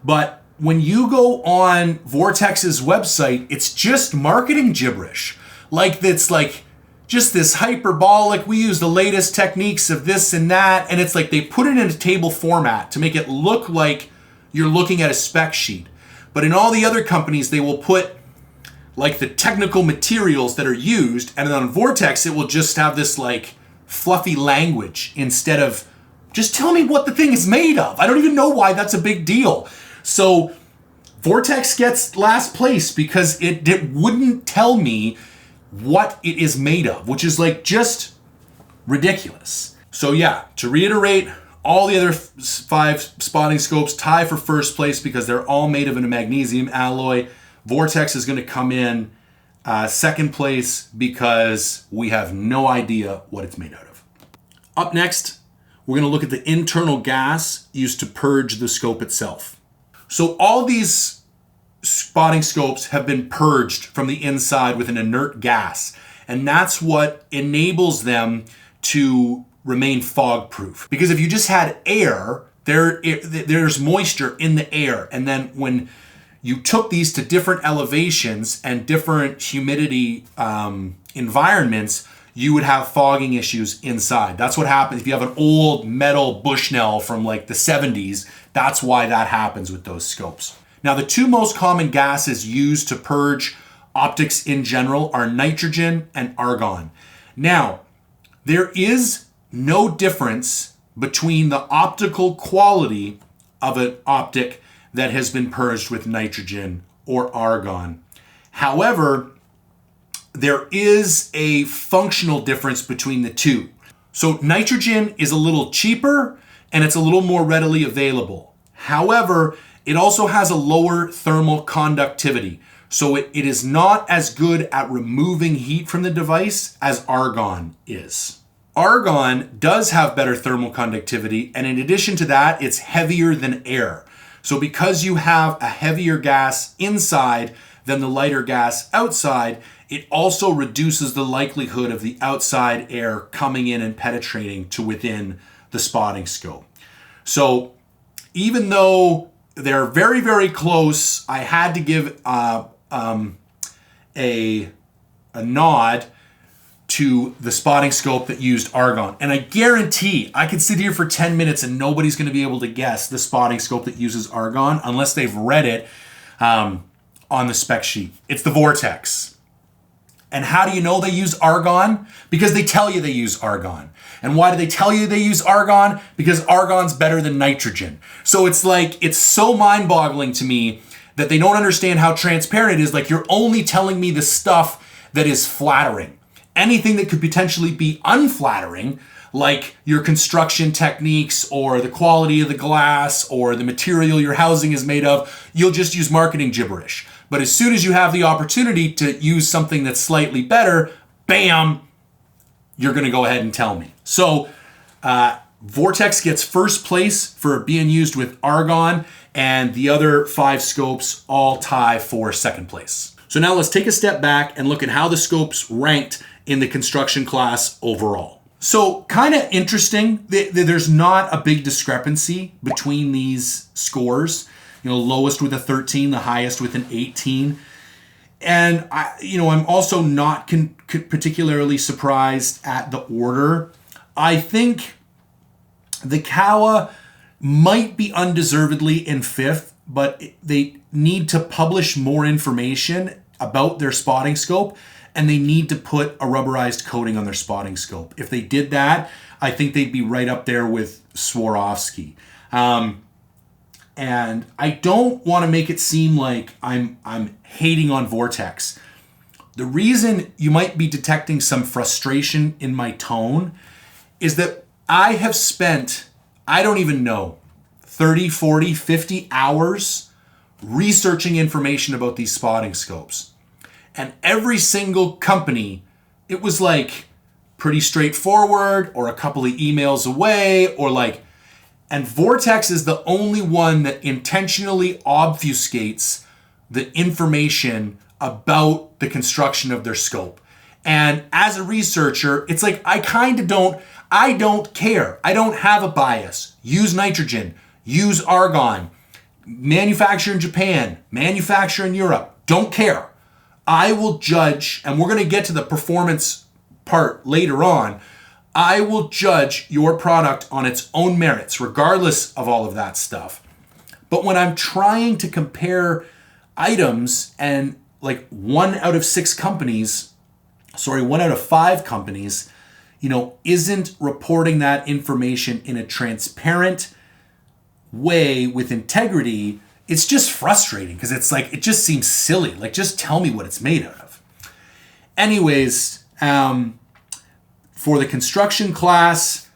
But when you go on Vortex's website, it's just marketing gibberish. Like it's like just this hyperbolic, we use the latest techniques of this and that, and it's like they put it in a table format to make it look like you're looking at a spec sheet. But in all the other companies, they will put like the technical materials that are used, and then on Vortex it will just have this like fluffy language instead of just tell me what the thing is made of. I don't even know why that's a big deal. So Vortex gets last place because it wouldn't tell me what it is made of, which is like just ridiculous. So yeah, to reiterate, all the other 5 spotting scopes tie for first place because they're all made of a magnesium alloy. Vortex is going to come in second place because we have no idea what it's made out of. Up next, we're going to look at the internal gas used to purge the scope itself. So all these spotting scopes have been purged from the inside with an inert gas, and that's what enables them to remain fog proof. Because if you just had air, there's moisture in the air, and then when you took these to different elevations and different humidity environments, you would have fogging issues inside. That's what happens if you have an old metal Bushnell from like the 70s. That's why that happens with those scopes. Now, the 2 most common gases used to purge optics in general are nitrogen and argon. Now, there is no difference between the optical quality of an optic that has been purged with nitrogen or argon. However, there is a functional difference between the two. So nitrogen is a little cheaper and it's a little more readily available. However, it also has a lower thermal conductivity. So it is not as good at removing heat from the device as argon is. Argon does have better thermal conductivity, and in addition to that, it's heavier than air. So because you have a heavier gas inside than the lighter gas outside, it also reduces the likelihood of the outside air coming in and penetrating to within the spotting scope. So even though they're very, very close, I had to give a nod to the spotting scope that used argon. And I guarantee I could sit here for 10 minutes and nobody's going to be able to guess the spotting scope that uses argon unless they've read it on the spec sheet. It's the Vortex. And how do you know they use argon? Because they tell you they use argon. And why do they tell you they use argon? Because argon's better than nitrogen. So it's like, it's so mind-boggling to me that they don't understand how transparent it is. Like, you're only telling me the stuff that is flattering. Anything that could potentially be unflattering, like your construction techniques or the quality of the glass or the material your housing is made of, you'll just use marketing gibberish. But as soon as you have the opportunity to use something that's slightly better, bam, you're going to go ahead and tell me. So Vortex gets first place for being used with argon, and the other 5 scopes all tie for second place. So now let's take a step back and look at how the scopes ranked in the construction class overall. So kind of interesting, there's not a big discrepancy between these scores. You know, lowest with a 13, the highest with an 18. And I'm also not particularly surprised at the order. I think the Kowa might be undeservedly in 5th, but they need to publish more information about their spotting scope, and they need to put a rubberized coating on their spotting scope. If they did that, I think they'd be right up there with Swarovski. And I don't want to make it seem like I'm hating on Vortex. The reason you might be detecting some frustration in my tone is that I have spent, I don't even know, 30, 40, 50 hours researching information about these spotting scopes. And every single company, it was like pretty straightforward or a couple of emails away or like, and Vortex is the only one that intentionally obfuscates the information about the construction of their scope. And as a researcher, it's like, I don't care. I don't have a bias. Use nitrogen, use argon, manufacture in Japan, manufacture in Europe. Don't care. I will judge, and we're going to get to the performance part later on. I will judge your product on its own merits, regardless of all of that stuff. But when I'm trying to compare items and like 1 out of 5 companies, isn't reporting that information in a transparent way with integrity, it's just frustrating because it's like, it just seems silly. Like, just tell me what it's made out of. Anyways, for the construction class,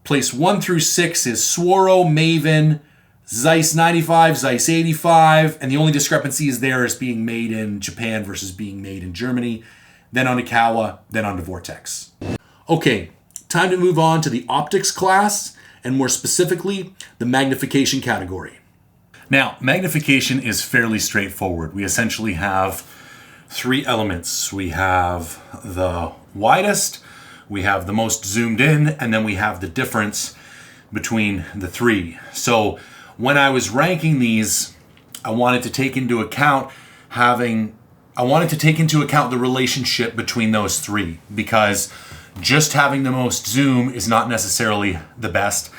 place 1 through 6 is Swaro, Maven, Zeiss 95, Zeiss 85, and the only discrepancy is there is being made in Japan versus being made in Germany. Then on to Kowa, then on to Vortex. Okay, time to move on to the optics class, and more specifically, the magnification category. Now, magnification is fairly straightforward. We essentially have 3 elements. We have the widest, we have the most zoomed in, and then we have the difference between the 3. So when I was ranking these, I wanted to take into account the relationship between those 3, because just having the most zoom is not necessarily the best.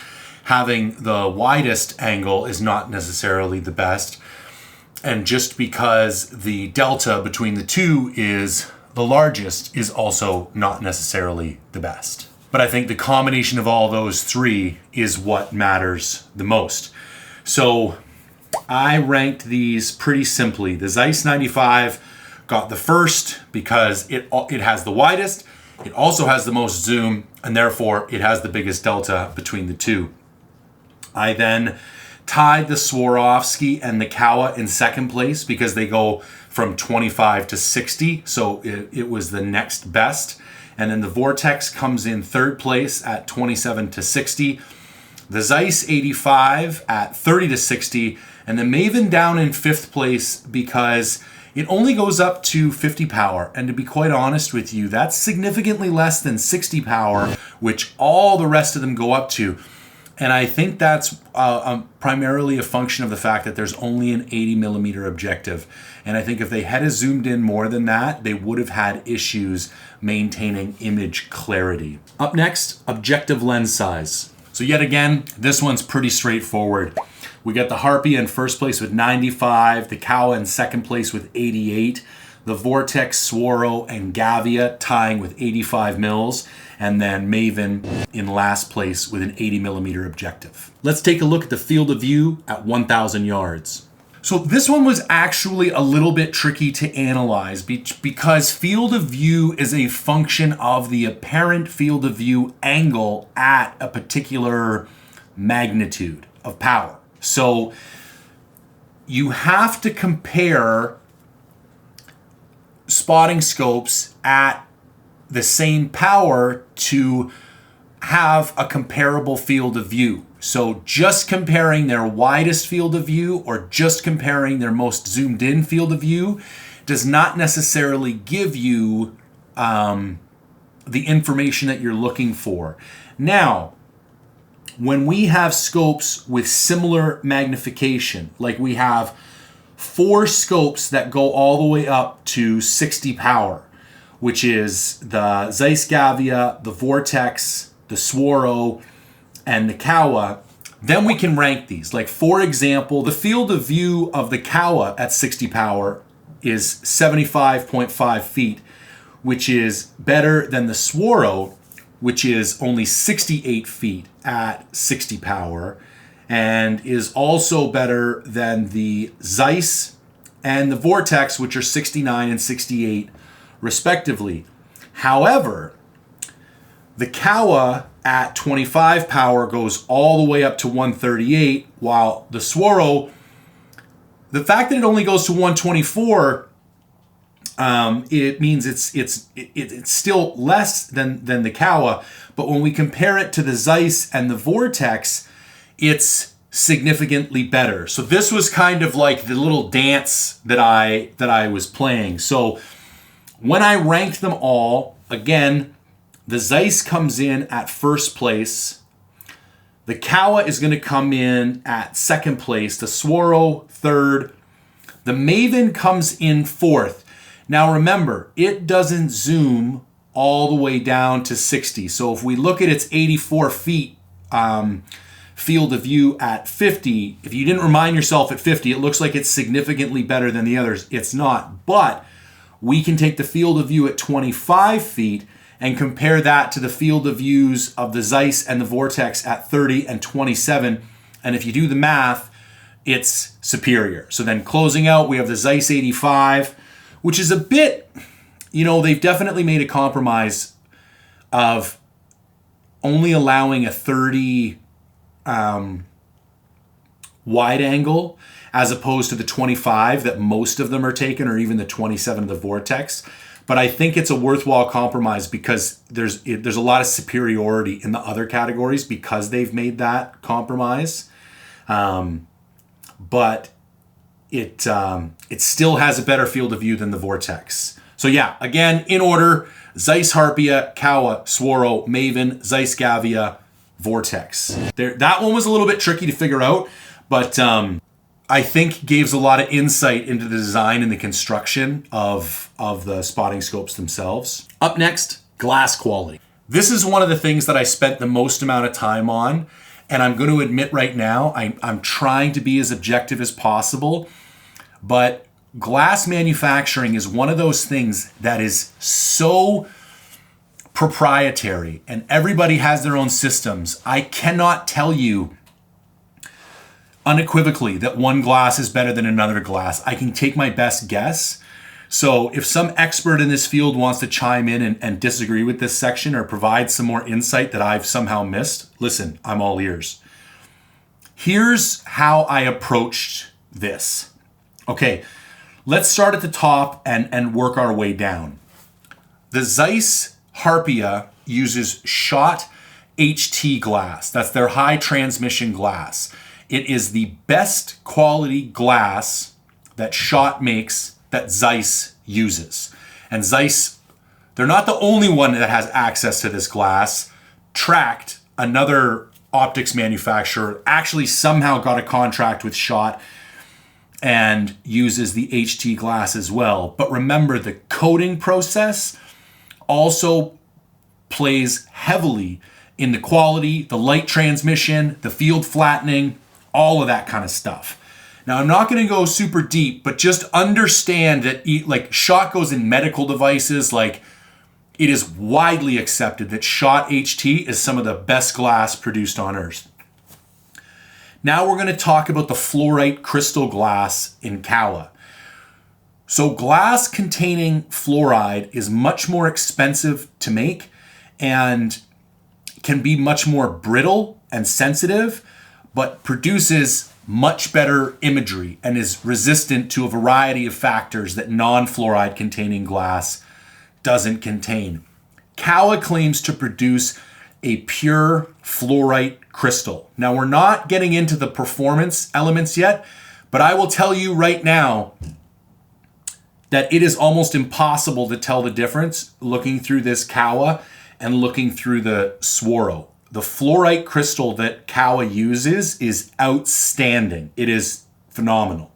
Having the widest angle is not necessarily the best. And just because the delta between the 2 is the largest is also not necessarily the best. But I think the combination of all those 3 is what matters the most. So I ranked these pretty simply. The Zeiss 95 got the first because it has the widest, it also has the most zoom, and therefore it has the biggest delta between the 2. I then tied the Swarovski and the Kowa in second place because they go from 25 to 60, so it was the next best. And then the Vortex comes in third place at 27 to 60. The Zeiss 85 at 30 to 60, and the Maven down in 5th place because it only goes up to 50 power. And to be quite honest with you, that's significantly less than 60 power, which all the rest of them go up to. And I think that's primarily a function of the fact that there's only an 80mm objective. And I think if they had zoomed in more than that, they would have had issues maintaining image clarity. Up next, objective lens size. So yet again, this one's pretty straightforward. We got the Harpia in first place with 95, the Kowa in second place with 88, the Vortex, Swaro, and Gavia tying with 85 mils, and then Maven in last place with an 80mm objective. Let's take a look at the field of view at 1,000 yards. So this one was actually a little bit tricky to analyze because field of view is a function of the apparent field of view angle at a particular magnitude of power. So you have to compare spotting scopes at the same power to have a comparable field of view. So just comparing their widest field of view or just comparing their most zoomed in field of view does not necessarily give you the information that you're looking for. Now, when we have scopes with similar magnification, like we have 4 scopes that go all the way up to 60 power, which is the Zeiss Gavia, the Vortex, the Swaro, and the Kowa, then we can rank these. Like, for example, the field of view of the Kowa at 60 power is 75.5 feet, which is better than the Swaro, which is only 68 feet at 60 power, and is also better than the Zeiss and the Vortex, which are 69 and 68 respectively. However, the Kowa at 25 power goes all the way up to 138, while the Swaro, the fact that it only goes to 124, it means it's still less than the Kowa, but when we compare it to the Zeiss and the Vortex, it's significantly better. So this was kind of like the little dance that I was playing. So when I ranked them all, again, the Zeiss comes in at first place. The Kowa is going to come in at second place. The Swaro, third. The Maven comes in fourth. Now remember, it doesn't zoom all the way down to 60. So if we look at its 84 feet field of view at 50, if you didn't remind yourself at 50, it looks like it's significantly better than the others. It's not, but we can take the field of view at 25 feet and compare that to the field of views of the Zeiss and the Vortex at 30 and 27. And if you do the math, it's superior. So then closing out, we have the Zeiss 85, which is a bit, they've definitely made a compromise of only allowing a 30 wide angle as opposed to the 25 that most of them are taken, or even the 27 of the Vortex. But I think it's a worthwhile compromise because there's a lot of superiority in the other categories because they've made that compromise. But it still has a better field of view than the Vortex. So yeah, again, in order: Zeiss Harpia, Kowa, Swaro, Maven, Zeiss Gavia, Vortex. That one was a little bit tricky to figure out, but I think gives a lot of insight into the design and the construction of the spotting scopes themselves. Up next, glass quality. This is one of the things that I spent the most amount of time on, and I'm going to admit right now, I'm trying to be as objective as possible, but glass manufacturing is one of those things that is so proprietary and everybody has their own systems. I cannot tell you unequivocally that one glass is better than another glass. I can take my best guess. So if some expert in this field wants to chime in and disagree with this section or provide some more insight that I've somehow missed, listen, I'm all ears. Here's how I approached this. Okay, let's start at the top and work our way down. The Zeiss Harpia uses shot HT glass. That's their high transmission glass. It is the best quality glass that Schott makes that Zeiss uses. And Zeiss, they're not the only one that has access to this glass. Tract, another optics manufacturer, actually somehow got a contract with Schott and uses the HT glass as well. But remember, the coating process also plays heavily in the quality, the light transmission, the field flattening, all of that kind of stuff. Now, I'm not going to go super deep, but just understand that like Schott goes in medical devices, like it is widely accepted that Schott HT is some of the best glass produced on Earth. Now we're going to talk about the fluorite crystal glass in Kowa. So glass containing fluoride is much more expensive to make and can be much more brittle and sensitive, but produces much better imagery and is resistant to a variety of factors that non-fluoride containing glass doesn't contain. Kowa claims to produce a pure fluorite crystal. Now, we're not getting into the performance elements yet, but I will tell you right now that it is almost impossible to tell the difference looking through this Kowa and looking through the Swaro. The fluorite crystal that Kowa uses is outstanding. It is phenomenal.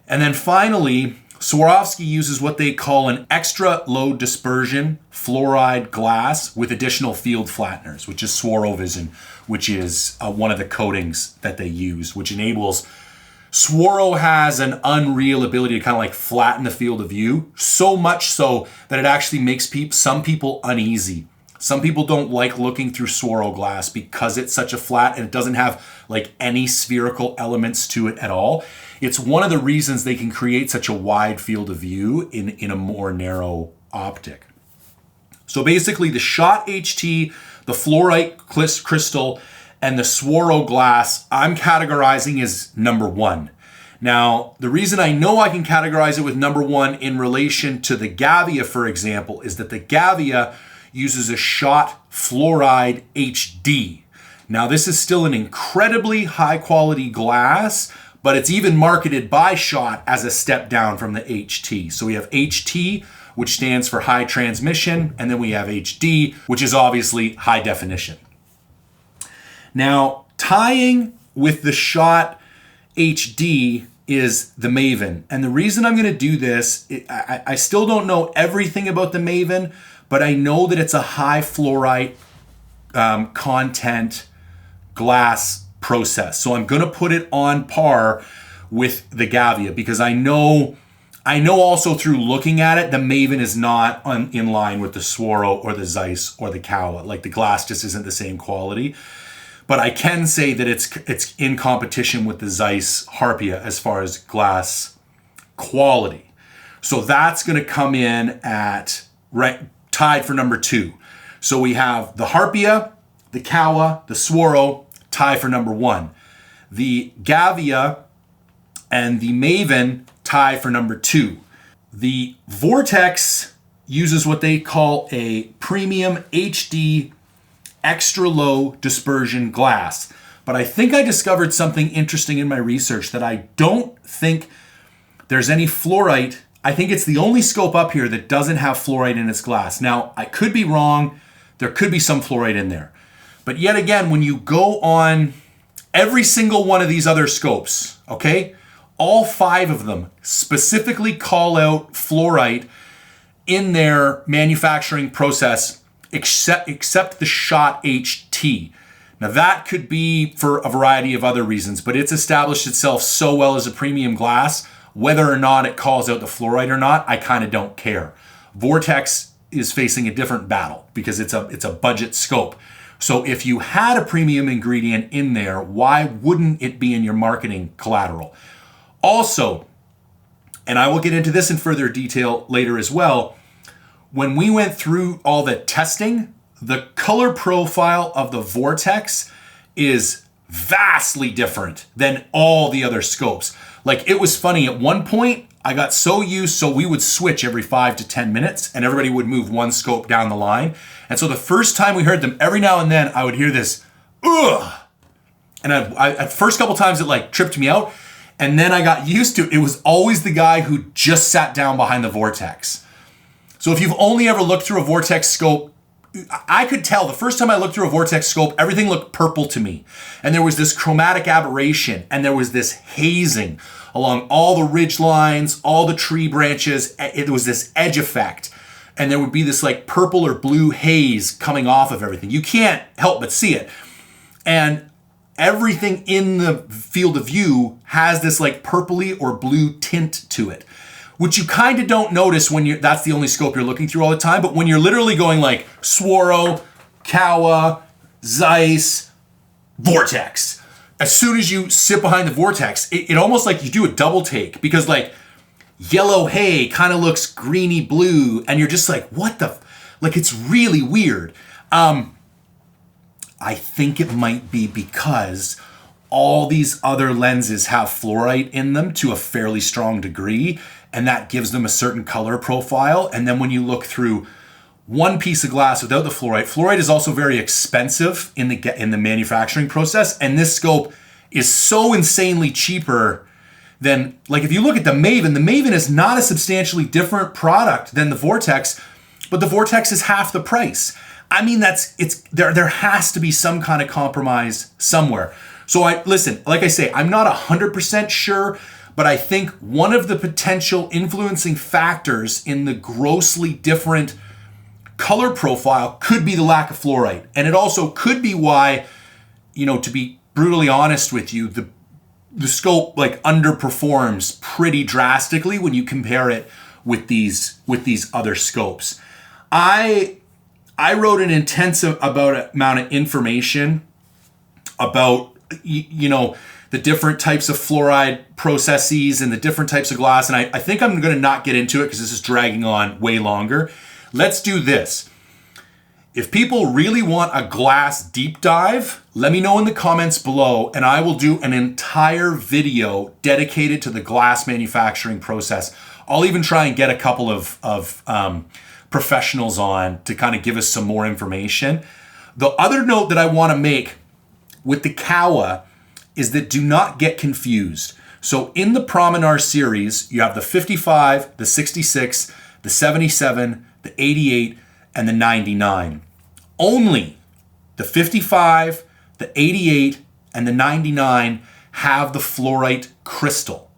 And then finally, Swarovski uses what they call an extra low dispersion fluoride glass with additional field flatteners, which is Swarovison, which is one of the coatings that they use, which enables Swaro has an unreal ability to kind of like flatten the field of view, so much so that it actually makes some people uneasy. Some people don't like looking through Swaro glass because it's such a flat and it doesn't have like any spherical elements to it at all. It's one of the reasons they can create such a wide field of view in a more narrow optic. So basically the Schott HT, the fluorite crystal, and the Swaro glass, I'm categorizing as number one. Now, the reason I know I can categorize it with number one in relation to the Gavia, for example, is that the Gavia uses a Schott fluoride HD. Now, this is still an incredibly high quality glass, but it's even marketed by Schott as a step down from the HT. So we have HT, which stands for high transmission, and then we have HD, which is obviously high definition. Now, tying with the Schott HD is the Maven. And the reason I'm going to do this, I still don't know everything about the Maven, but I know that it's a high fluorite content glass process. So I'm going to put it on par with the Gavia because I know also through looking at it, the Maven is not in line with the Swaro or the Zeiss or the Kowa. Like the glass just isn't the same quality. But I can say that it's in competition with the Zeiss Harpia as far as glass quality. So that's going to come in at tied for number 2. So we have the Harpia, the Kowa, the Swaro tie for number 1. The Gavia and the Maven tie for number 2. The Vortex uses what they call a premium HD extra low dispersion glass. But I think I discovered something interesting in my research that I don't think there's any fluorite. I think it's the only scope up here that doesn't have fluorite in its glass. Now, I could be wrong. There could be some fluorite in there. But yet again, when you go on every single one of these other scopes, okay, all 5 of them specifically call out fluorite in their manufacturing process except the Shot HT. Now that could be for a variety of other reasons, but it's established itself so well as a premium glass, whether or not it calls out the fluorite or not, I kind of don't care. Vortex is facing a different battle because it's a budget scope. So if you had a premium ingredient in there, why wouldn't it be in your marketing collateral? Also, and I will get into this in further detail later as well, when we went through all the testing, the color profile of the Vortex is vastly different than all the other scopes. Like, it was funny, at one point, I got so used, so we would switch every 5 to 10 minutes, and everybody would move one scope down the line. And so the first time we heard them, every now and then, I would hear this, ugh. And at first couple times, it like tripped me out. And then I got used to it. It was always the guy who just sat down behind the Vortex. So if you've only ever looked through a Vortex scope, I could tell the first time I looked through a Vortex scope, everything looked purple to me. And there was this chromatic aberration, and there was this hazing along all the ridge lines, all the tree branches. It was this edge effect. And there would be this like purple or blue haze coming off of everything. You can't help but see it. And everything in the field of view has this like purpley or blue tint to it, which you kind of don't notice when that's the only scope you're looking through all the time. But when you're literally going like Swaro, Kowa, Zeiss, Vortex, as soon as you sit behind the Vortex, it almost like you do a double take, because like yellow hay kind of looks greeny blue, and you're just like, what the, like, it's really weird. I think it might be because all these other lenses have fluorite in them to a fairly strong degree, and that gives them a certain color profile. And then when you look through one piece of glass without the fluorite is also very expensive in the manufacturing process. And this scope is so insanely cheaper than, like, if you look at the Maven is not a substantially different product than the Vortex, but the Vortex is half the price. I mean, there has to be some kind of compromise somewhere. So listen, like I say, I'm not 100% sure, but I think one of the potential influencing factors in the grossly different color profile could be the lack of fluorite. And it also could be why, to be brutally honest with you, the scope like underperforms pretty drastically when you compare it with these other scopes. I wrote an intensive amount of information about, the different types of fluoride processes and the different types of glass. And I think I'm going to not get into it because this is dragging on way longer. Let's do this. If people really want a glass deep dive, let me know in the comments below, and I will do an entire video dedicated to the glass manufacturing process. I'll even try and get a couple of professionals on to kind of give us some more information. The other note that I want to make with the Kowa is that do not get confused. So in the Prominar series, you have the 55, the 66, the 77, the 88, and the 99. Only the 55, the 88, and the 99 have the fluorite crystal.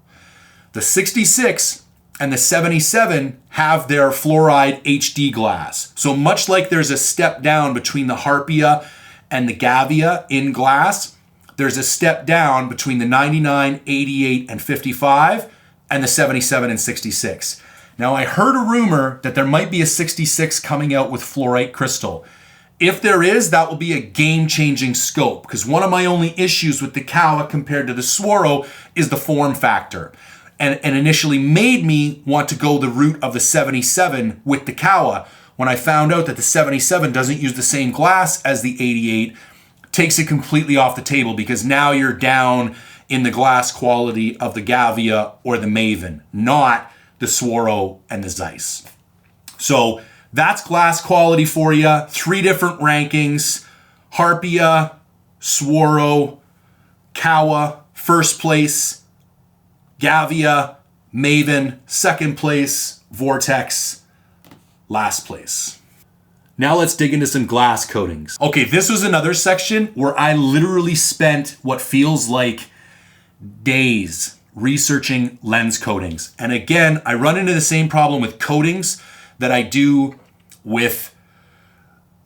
The 66 and the 77 have their fluoride HD glass. So much like there's a step down between the Harpia and the Gavia in glass, there's a step down between the 99, 88, and 55 and the 77 and 66. Now, I heard a rumor that there might be a 66 coming out with fluorite crystal. If there is, that will be a game-changing scope, because one of my only issues with the Kowa compared to the Swaro is the form factor. And initially made me want to go the route of the 77 with the Kowa. When I found out that the 77 doesn't use the same glass as the 88, takes it completely off the table, because now you're down in the glass quality of the Gavia or the Maven, not the Swaro and the Zeiss. So that's glass quality for you. 3 different rankings: Harpia, Swaro, Kowa, first place; Gavia, Maven, second place; Vortex, last place. Now let's dig into some glass coatings. Okay, this was another section where I literally spent what feels like days researching lens coatings. And again, I run into the same problem with coatings that I do with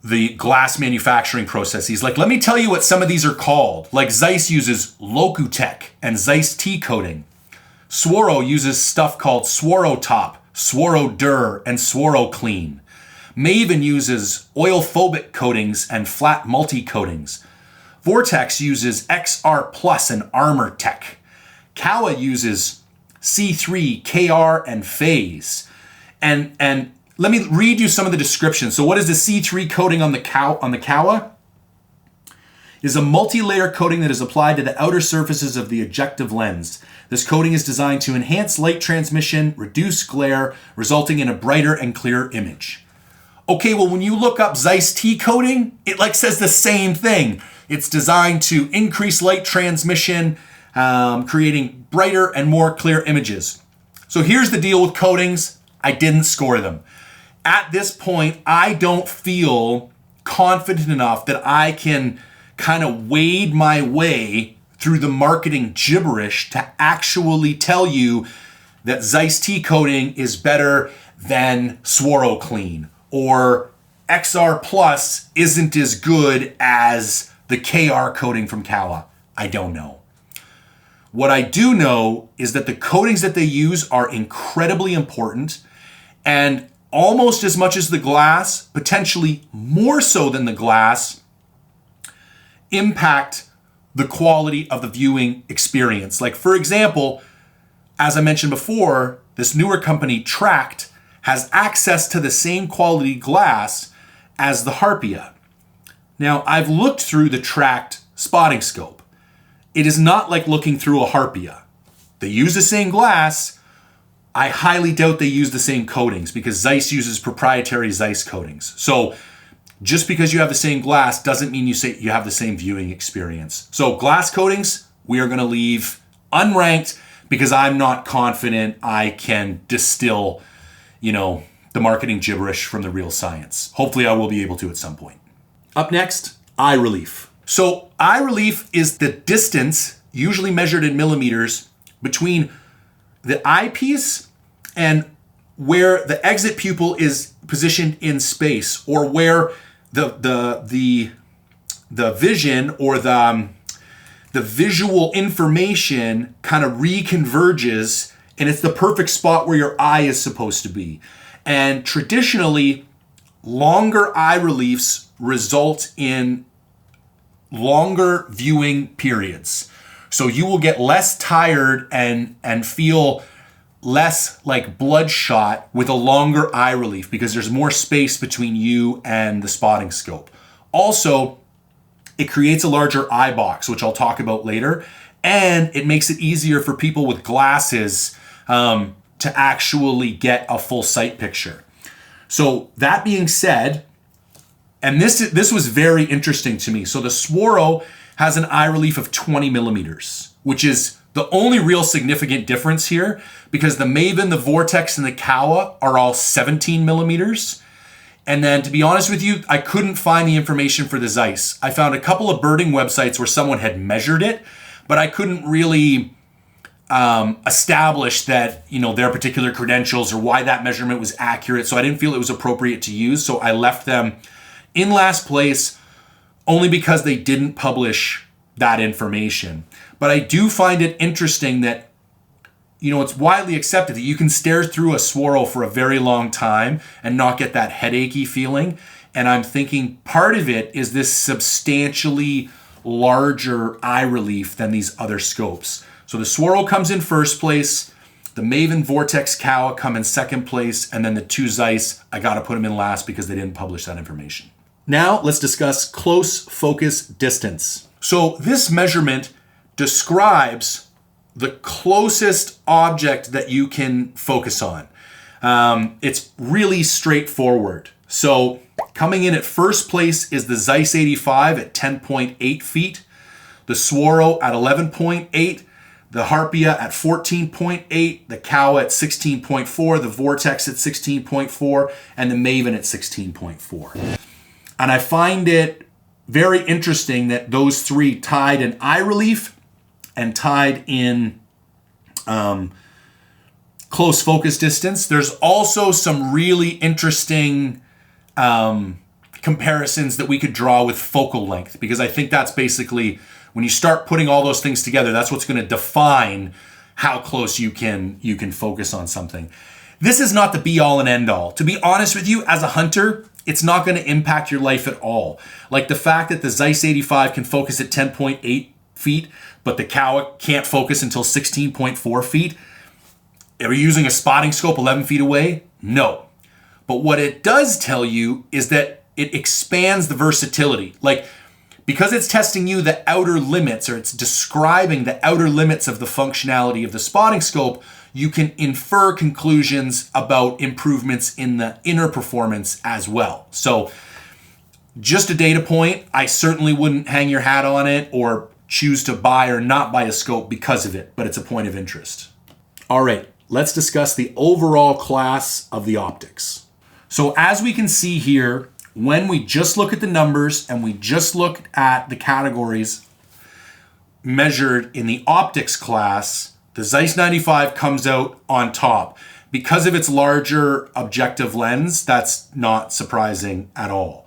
the glass manufacturing processes. Like, let me tell you what some of these are called. Like, Zeiss uses Locutech and Zeiss T coating. Swaro uses stuff called Swaro Top, Swaro Dur, and Swaro Clean. Maven uses oil-phobic coatings and flat multi-coatings. Vortex uses XR Plus and Armor Tech. Kowa uses C3, KR, and Phase. And let me read you some of the descriptions. So what is the C3 coating on the Kowa? It is a multi-layer coating that is applied to the outer surfaces of the objective lens. This coating is designed to enhance light transmission, reduce glare, resulting in a brighter and clearer image. Okay, well, when you look up Zeiss T coating, it says the same thing. It's designed to increase light transmission, creating brighter and more clear images. So here's the deal with coatings. I didn't score them. At this point, I don't feel confident enough that I can kind of wade my way through the marketing gibberish to actually tell you that Zeiss T coating is better than Swaro Clean, or XR Plus isn't as good as the KR coating from Kowa. I don't know. What I do know is that the coatings that they use are incredibly important, and almost as much as the glass, potentially more so than the glass, impact the quality of the viewing experience. Like, for example, as I mentioned before, this newer company, Tract, has access to the same quality glass as the Harpia. Now, I've looked through the Tract spotting scope. It is not like looking through a Harpia. They use the same glass. I highly doubt they use the same coatings, because Zeiss uses proprietary Zeiss coatings. So just because you have the same glass doesn't mean you have the same viewing experience. So glass coatings, we are going to leave unranked, because I'm not confident I can distill the marketing gibberish from the real science. Hopefully I will be able to at some point. Up next, eye relief. So eye relief is the distance, usually measured in millimeters, between the eyepiece and where the exit pupil is positioned in space, or where the vision or the visual information kind of reconverges, and it's the perfect spot where your eye is supposed to be. And traditionally, longer eye reliefs result in longer viewing periods. So you will get less tired and feel less like bloodshot with a longer eye relief, because there's more space between you and the spotting scope. Also, it creates a larger eye box, which I'll talk about later, and it makes it easier for people with glasses to actually get a full sight picture. So that being said, and this was very interesting to me. So the Swaro has an eye relief of 20 millimeters, which is the only real significant difference here, because the Maven, the Vortex, and the Kowa are all 17 millimeters. And then, to be honest with you, I couldn't find the information for the Zeiss. I found a couple of birding websites where someone had measured it, but I couldn't really establish that, their particular credentials or why that measurement was accurate. So I didn't feel it was appropriate to use. So I left them in last place. only because they didn't publish that information. But I do find it interesting that, it's widely accepted that you can stare through a Swaro for a very long time and not get that headachy feeling. And I'm thinking part of it is this substantially larger eye relief than these other scopes. So the Swaro comes in first place, the Maven Vortex Kowa come in second place, and then the two Zeiss, I gotta put them in last because they didn't publish that information. Now let's discuss close focus distance. So this measurement describes the closest object that you can focus on. It's really straightforward. So coming in at first place is the Zeiss 85 at 10.8 feet, the Swaro at 11.8, the Harpia at 14.8, the Kowa at 16.4, the Vortex at 16.4, and the Maven at 16.4. And I find it very interesting that those three tied in eye relief and tied in close focus distance. There's also some really interesting comparisons that we could draw with focal length, because I think that's basically, when you start putting all those things together, that's what's going to define how close you can focus on something. This is not the be all and end all. To be honest with you, as a hunter, it's not going to impact your life at all. Like the fact that the Zeiss 85 can focus at 10.8 feet, but the Kowa can't focus until 16.4 feet. Are you using a spotting scope 11 feet away? No. But what it does tell you is that it expands the versatility. Like, because it's testing you the outer limits, or it's describing the outer limits of the functionality of the spotting scope, you can infer conclusions about improvements in the inner performance as well. So just a data point, I certainly wouldn't hang your hat on it or choose to buy or not buy a scope because of it, but it's a point of interest. All right, let's discuss the overall class of the optics. So as we can see here, when we just look at the numbers and we just look at the categories measured in the optics class, the Zeiss 95 comes out on top. Because of its larger objective lens, that's not surprising at all.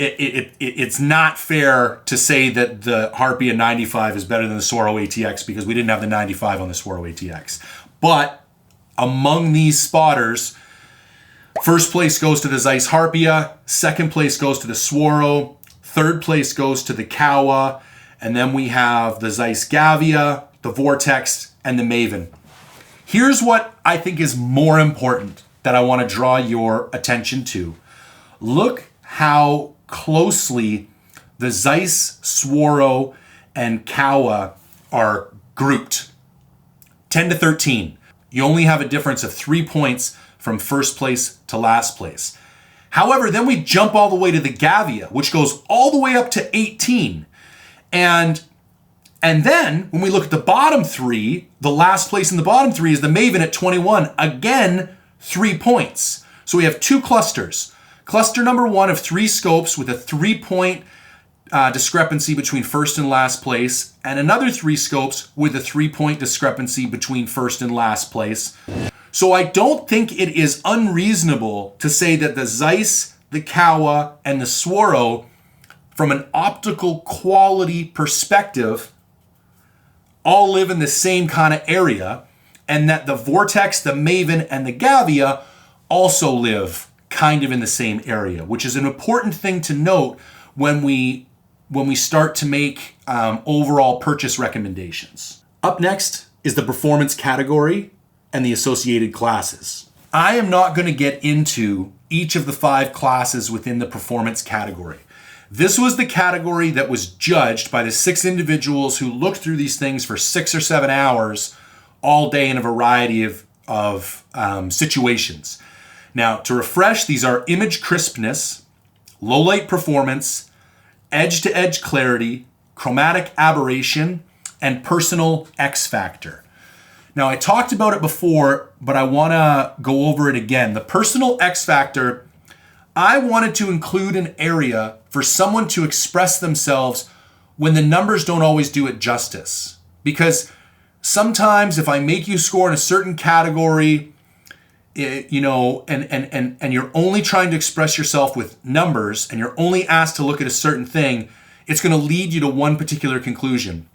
It's not fair to say that the Harpia 95 is better than the Swaro ATX because we didn't have the 95 on the Swaro ATX. But among these spotters, first place goes to the Zeiss Harpia, second place goes to the Swaro, third place goes to the Kowa, and then we have the Zeiss Gavia, the Vortex, and the Maven. Here's what I think is more important that I want to draw your attention to. Look how closely the Zeiss, Swaro, and Kowa are grouped. 10 to 13. You only have a difference of 3 points from first place to last place. However, then we jump all the way to the Gavia, which goes all the way up to 18. And then when we look at the bottom three, the last place in the bottom three is the Maven at 21. Again, 3 points. So we have two clusters. Cluster number one of 3 scopes with a 3-point discrepancy between first and last place, and another 3 scopes with a 3-point discrepancy between first and last place. So I don't think it is unreasonable to say that the Zeiss, the Kowa, and the Swaro, from an optical quality perspective, all live in the same kind of area, and that the Vortex, the Maven, and the Gavia also live kind of in the same area, which is an important thing to note when we start to make overall purchase recommendations. Up next is the performance category and the associated classes. I am not going to get into each of the 5 classes within the performance category. This was the category that was judged by the 6 individuals who looked through these things for 6 or 7 hours all day in a variety of situations. Now, to refresh, these are image crispness, low light performance, edge-to-edge clarity, chromatic aberration, and personal X factor. Now, I talked about it before, but I want to go over it again. The personal X factor, I wanted to include an area for someone to express themselves when the numbers don't always do it justice. Because sometimes if I make you score in a certain category, and you're only trying to express yourself with numbers, and you're only asked to look at a certain thing, it's going to lead you to one particular conclusion.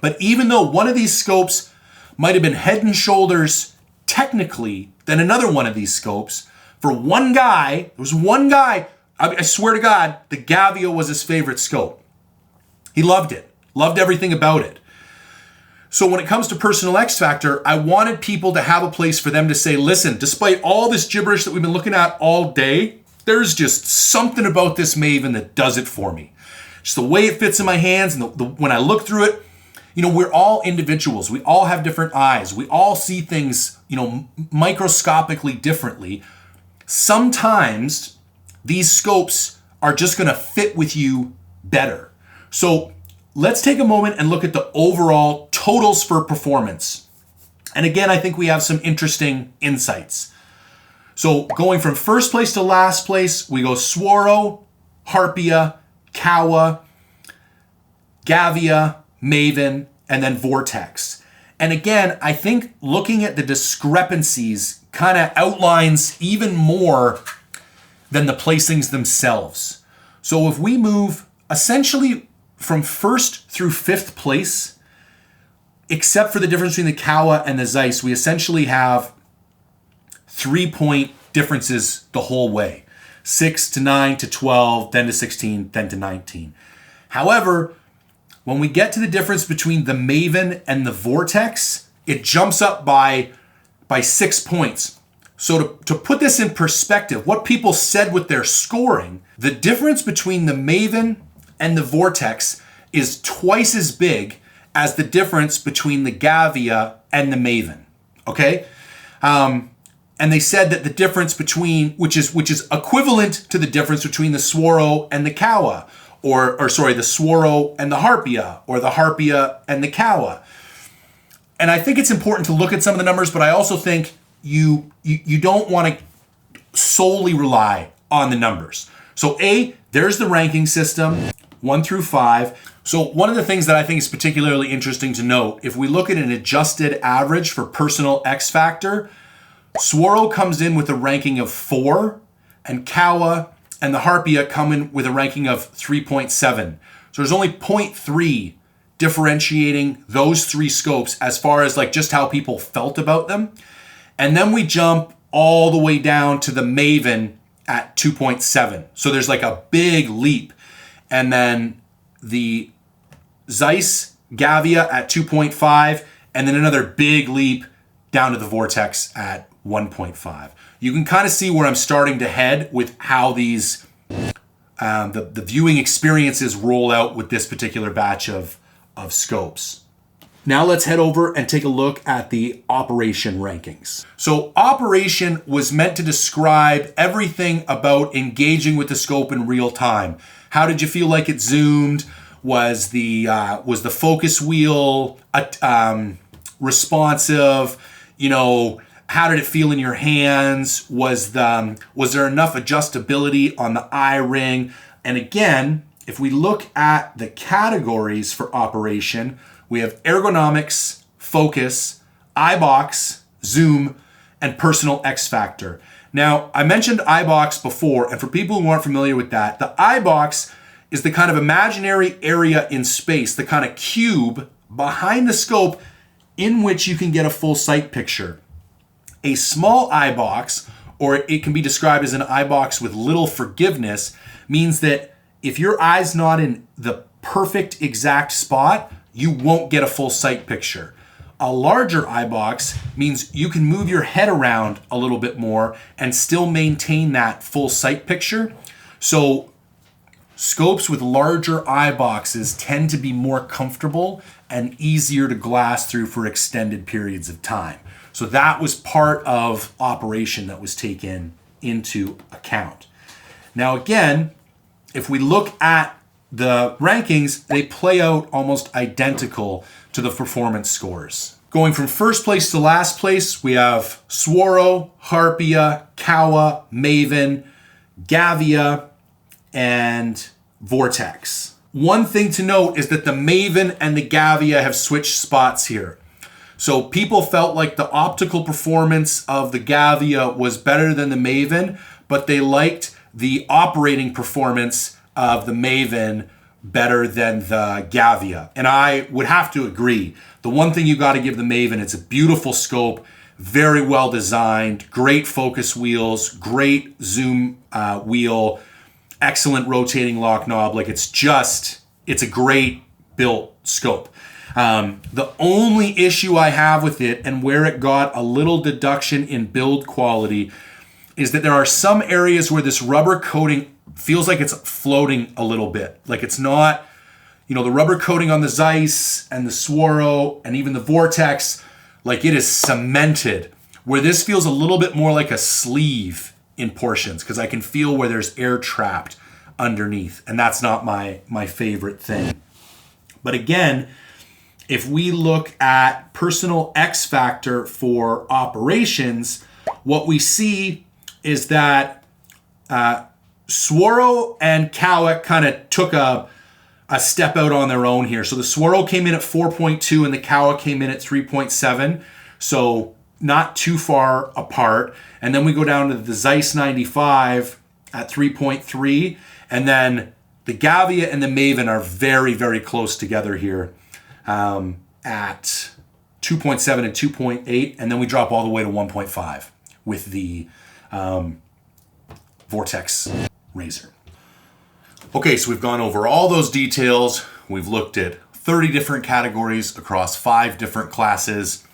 But even though one of these scopes might have been head and shoulders technically than another one of these scopes, for one guy, there was one guy, I swear to God, the Gavia was his favorite scope. He loved it, loved everything about it. So when it comes to personal X factor, I wanted people to have a place for them to say, listen, despite all this gibberish that we've been looking at all day, there's just something about this Maven that does it for me. Just the way it fits in my hands, and when I look through it, we're all individuals. We all have different eyes. We all see things, microscopically differently. Sometimes these scopes are just going to fit with you better. So let's take a moment and look at the overall totals for performance. And again, I think we have some interesting insights. So going from first place to last place, we go Swaro, Harpia, Kowa, Gavia, Maven, and then Vortex. And again, I think looking at the discrepancies kind of outlines even more than the placings themselves. So if we move essentially from first through fifth place, except for the difference between the Kowa and the Zeiss, we essentially have 3-point differences the whole way. 6 to 9 to 12, then to 16, then to 19. However, when we get to the difference between the Maven and the Vortex, it jumps up by 6 points. So to put this in perspective, what people said with their scoring, the difference between the Maven and the Vortex is twice as big as the difference between the Gavia and the Maven. Okay? And they said that the difference between, which is equivalent to the difference between the Swaro and the Kowa, or the Swaro and the Harpia, or the Harpia and the Kowa. And I think it's important to look at some of the numbers, but I also think you don't want to solely rely on the numbers. So there's the ranking system, 1 through 5. So one of the things that I think is particularly interesting to note, if we look at an adjusted average for personal X factor, Swaro comes in with a ranking of 4, and Kowa and the Harpia come in with a ranking of 3.7. So there's only 0.3 differentiating those three scopes as far as just how people felt about them. And then we jump all the way down to the Maven at 2.7. So there's a big leap. And then the Zeiss Gavia at 2.5, and then another big leap down to the Vortex at 1.5. You can kind of see where I'm starting to head with how these the viewing experiences roll out with this particular batch of scopes. Now let's head over and take a look at the operation rankings. So operation was meant to describe everything about engaging with the scope in real time. How did you feel like it zoomed? Was the focus wheel responsive? How did it feel in your hands? Was there enough adjustability on the eye ring? And again, if we look at the categories for operation, we have ergonomics, focus, eye box, zoom, and personal X factor. Now, I mentioned eye box before, and for people who aren't familiar with that, the eye box is the kind of imaginary area in space, the kind of cube behind the scope in which you can get a full sight picture. A small eye box, or it can be described as an eye box with little forgiveness, means that if your eye's not in the perfect exact spot, you won't get a full sight picture. A larger eye box means you can move your head around a little bit more and still maintain that full sight picture. So scopes with larger eye boxes tend to be more comfortable and easier to glass through for extended periods of time. So that was part of operation that was taken into account. Now again, if we look at the rankings, they play out almost identical to the performance scores. Going from first place to last place, we have Swaro, Harpia, Kowa, Maven, Gavia, and Vortex. One thing to note is that the Maven and the Gavia have switched spots here. So people felt like the optical performance of the Gavia was better than the Maven, but they liked the operating performance of the Maven better than the Gavia. And I would have to agree. The one thing you got to give the Maven, it's a beautiful scope, very well designed, great focus wheels, great zoom wheel, excellent rotating lock knob. Like it's a great built scope. The only issue I have with it and where it got a little deduction in build quality is that there are some areas where this rubber coating feels like it's floating a little bit. Like it's not, the rubber coating on the Zeiss and the Swaro and even the Vortex, like it is cemented, where this feels a little bit more like a sleeve in portions because I can feel where there's air trapped underneath, and that's not my favorite thing. But again, if we look at personal X factor for operations, what we see is that Swaro and Kowa kind of took a step out on their own here. So the Swaro came in at 4.2 and the Kowa came in at 3.7. So not too far apart. And then we go down to the Zeiss 95 at 3.3. And then the Gavia and the Maven are very, very close together here at 2.7 and 2.8. And then we drop all the way to 1.5 with the Vortex Razor. Okay, so we've gone over all those details. We've looked at 30 different categories across 5 different classes.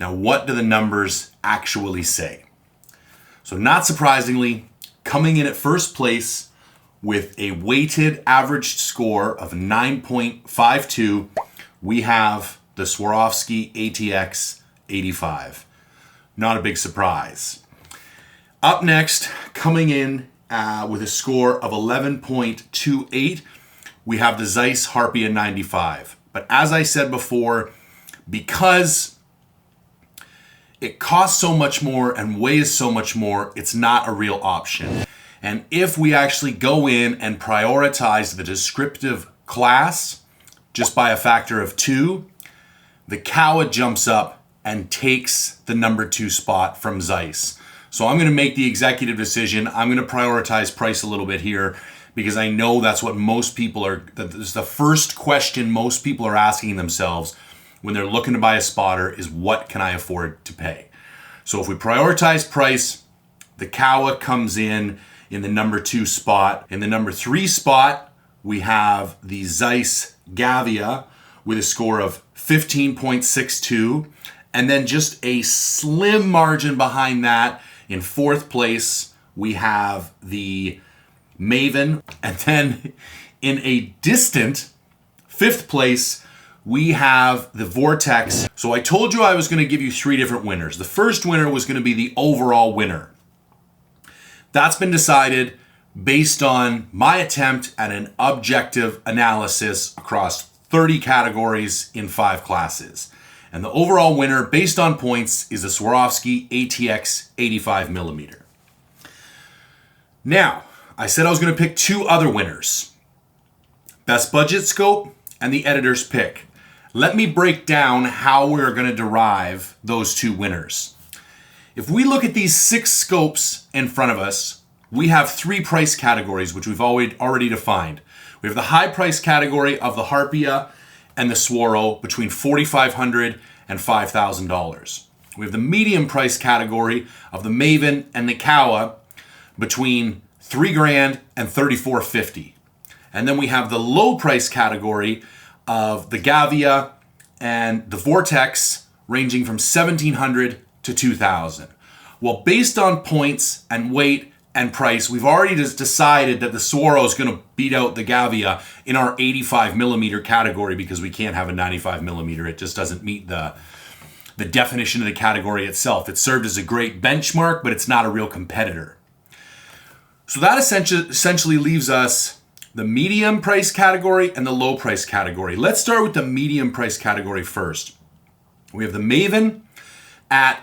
Now, what do the numbers actually say? So not surprisingly, coming in at first place with a weighted average score of 9.52, we have the Swarovski ATX 85. Not a big surprise. Up next, coming in with a score of 11.28, we have the Zeiss Harpia 95. But as I said before, because it costs so much more and weighs so much more, it's not a real option. And if we actually go in and prioritize the descriptive class just by a factor of 2, the Kowa jumps up and takes the number 2 spot from Zeiss. So I'm going to make the executive decision. I'm going to prioritize price a little bit here because I know that's what most people are, that's the first question most people are asking themselves when they're looking to buy a spotter is what can I afford to pay? So if we prioritize price, the Kowa comes in the number 2 spot. In the number 3 spot, we have the Zeiss Gavia with a score of 15.62. And then just a slim margin behind that, in 4th place, we have the Maven. And then in a distant 5th place, we have the Vortex. So I told you I was going to give you 3 different winners. The first winner was going to be the overall winner. That's been decided based on my attempt at an objective analysis across 30 categories in 5 classes. And the overall winner, based on points, is the Swarovski ATX 85mm. Now, I said I was going to pick 2 other winners. Best budget scope and the editor's pick. Let me break down how we're going to derive those 2 winners. If we look at these 6 scopes in front of us, we have 3 price categories, which we've already defined. We have the high price category of the Harpia and the Swaro between $4,500 and $5,000. We have the medium price category of the Maven and the Kowa between $3,000 and $3,450. And then we have the low price category of the Gavia and the Vortex ranging from $1,700 to $2,000. Well, based on points and weight and price, we've already just decided that the Swaro is going to beat out the Gavia in our 85mm category because we can't have a 95mm. It just doesn't meet the definition of the category itself. It served as a great benchmark, but it's not a real competitor. So that essentially leaves us the medium price category and the low price category. Let's start with the medium price category first. We have the Maven at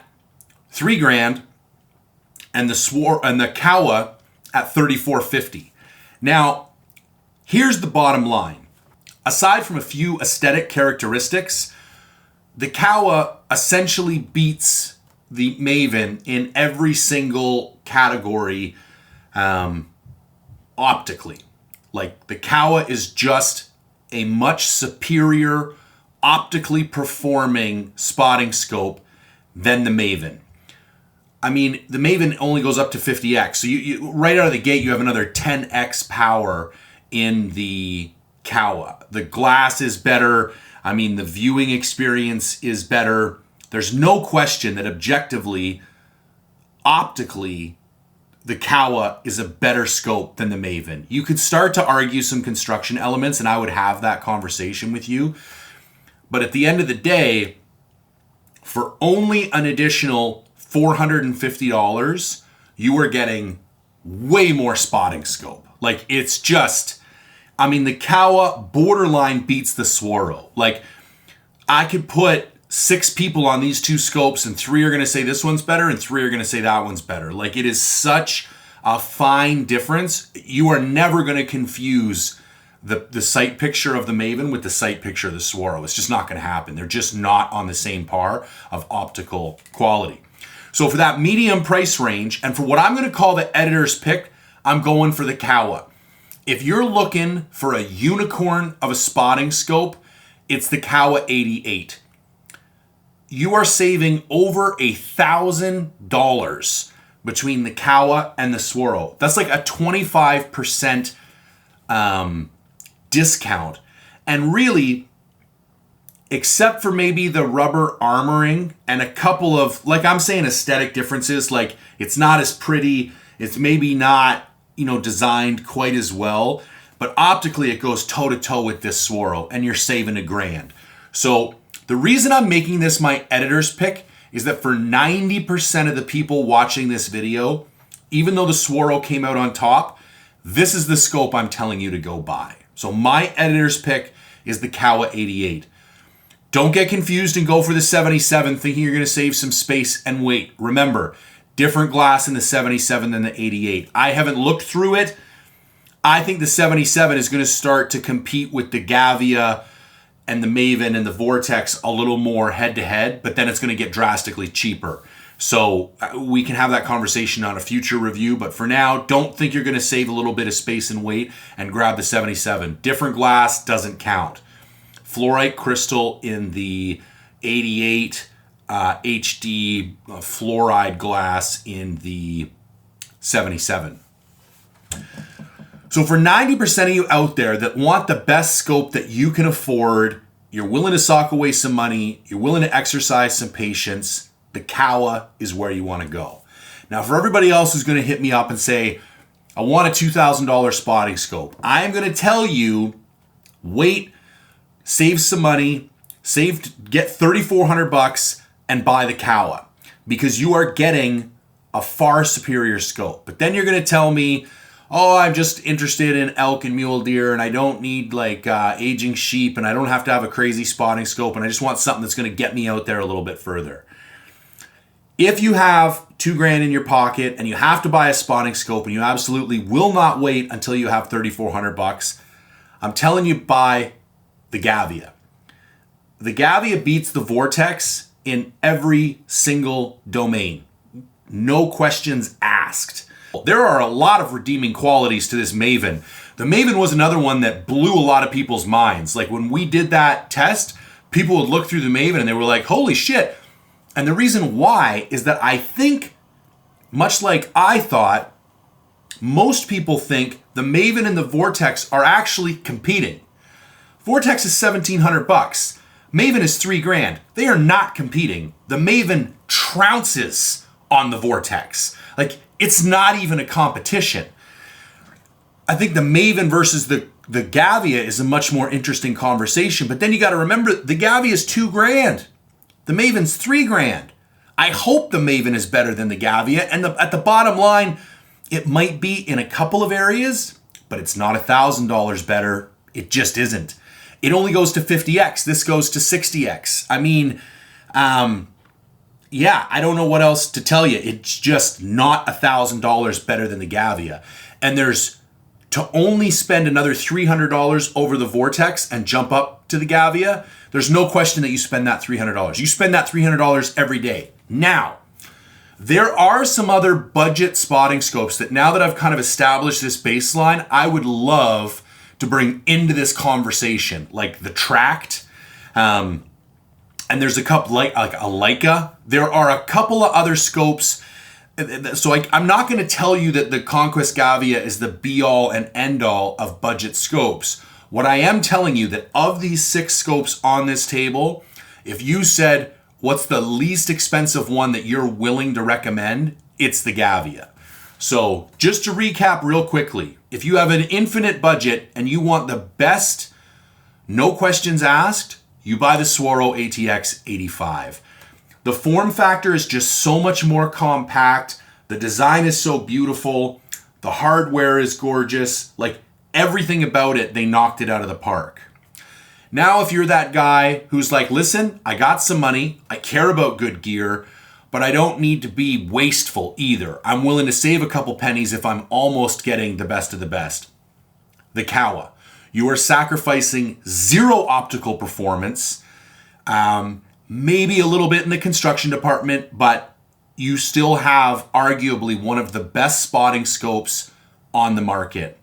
$3,000 and the Kowa at $3,450. Now, here's the bottom line. Aside from a few aesthetic characteristics, the Kowa essentially beats the Maven in every single category optically. Like, the Kowa is just a much superior optically performing spotting scope than the Maven. I mean, the Maven only goes up to 50x. So you right out of the gate, you have another 10x power in the Kowa. The glass is better. I mean, the viewing experience is better. There's no question that objectively, optically, the Kowa is a better scope than the Maven. You could start to argue some construction elements, and I would have that conversation with you. But at the end of the day, for only an additional $450, you are getting way more spotting scope. Like, it's just, I mean, the Kowa borderline beats the Swaro. Like, I could put 6 people on these two scopes, and 3 are going to say this one's better, and 3 are going to say that one's better. Like, it is such a fine difference. You are never going to confuse the sight picture of the Maven with the sight picture of the Swaro. It's just not going to happen. They're just not on the same par of optical quality. So for that medium price range, and for what I'm going to call the editor's pick, I'm going for the Kowa. If you're looking for a unicorn of a spotting scope, it's the Kowa 88. You are saving over $1,000 between the Kowa and the Swaro. That's like a 25% discount. And really, except for maybe the rubber armoring and a couple of, like I'm saying, aesthetic differences, like it's not as pretty, it's maybe not, designed quite as well, but optically it goes toe to toe with this Swaro, and you're saving $1,000. So the reason I'm making this my editor's pick is that for 90% of the people watching this video, even though the Swaro came out on top, this is the scope I'm telling you to go buy. So my editor's pick is the Kowa 88. Don't get confused and go for the 77 thinking you're going to save some space and weight. Remember, different glass in the 77 than the 88. I haven't looked through it. I think the 77 is going to start to compete with the Gavia and the Maven and the Vortex a little more head to head, but then it's going to get drastically cheaper. So we can have that conversation on a future review, but for now, don't think you're going to save a little bit of space and weight and grab the 77. Different glass doesn't count. Fluorite crystal in the 88, HD fluoride glass in the 77. So for 90% of you out there that want the best scope that you can afford, you're willing to sock away some money, you're willing to exercise some patience, the Kowa is where you want to go. Now for everybody else who's going to hit me up and say, I want a $2,000 spotting scope, I am going to tell you, wait, save some money, get $3,400 and buy the Kowa, because you are getting a far superior scope. But then you're going to tell me, oh, I'm just interested in elk and mule deer, and I don't need like aging sheep, and I don't have to have a crazy spotting scope, and I just want something that's going to get me out there a little bit further. If you have $2,000 in your pocket and you have to buy a spotting scope and you absolutely will not wait until you have $3,400, I'm telling you, buy the Gavia. The Gavia beats the Vortex in every single domain. No questions asked. There are a lot of redeeming qualities to this Maven. The Maven was another one that blew a lot of people's minds. Like when we did that test, people would look through the Maven and they were like, holy shit. And the reason why is that I think, much like I thought, most people think the Maven and the Vortex are actually competing. Vortex is $1,700. Maven is $3,000. They are not competing. The Maven trounces on the Vortex. Like, it's not even a competition. I think the Maven versus the Gavia is a much more interesting conversation. But then you got to remember, the Gavia is $2,000. The Maven's $3,000. I hope the Maven is better than the Gavia. And at the bottom line, it might be in a couple of areas, but it's not $1,000 better. It just isn't. It only goes to 50x. This goes to 60x. I mean, yeah, I don't know what else to tell you. It's just not $1,000 better than the Gavia. And there's to only spend another $300 over the Vortex and jump up to the Gavia, there's no question that you spend that $300. You spend that $300 every day. Now, there are some other budget spotting scopes that now that I've kind of established this baseline, I would love to bring into this conversation, like the Tract, and there's a couple like a Leica. There are a couple of other scopes. So I'm not going to tell you that the Conquest Gavia is the be-all and end-all of budget scopes. What I am telling you that of these 6 scopes on this table, if you said, what's the least expensive one that you're willing to recommend, it's the Gavia. So just to recap real quickly, if you have an infinite budget and you want the best, no questions asked, you buy the Swarovski ATX 85. The form factor is just so much more compact. The design is so beautiful. The hardware is gorgeous. Like everything about it, they knocked it out of the park. Now, if you're that guy who's like, listen, I got some money. I care about good gear, but I don't need to be wasteful either. I'm willing to save a couple pennies if I'm almost getting the best of the best. The Kowa. You are sacrificing 0 optical performance, maybe a little bit in the construction department, but you still have arguably one of the best spotting scopes on the market.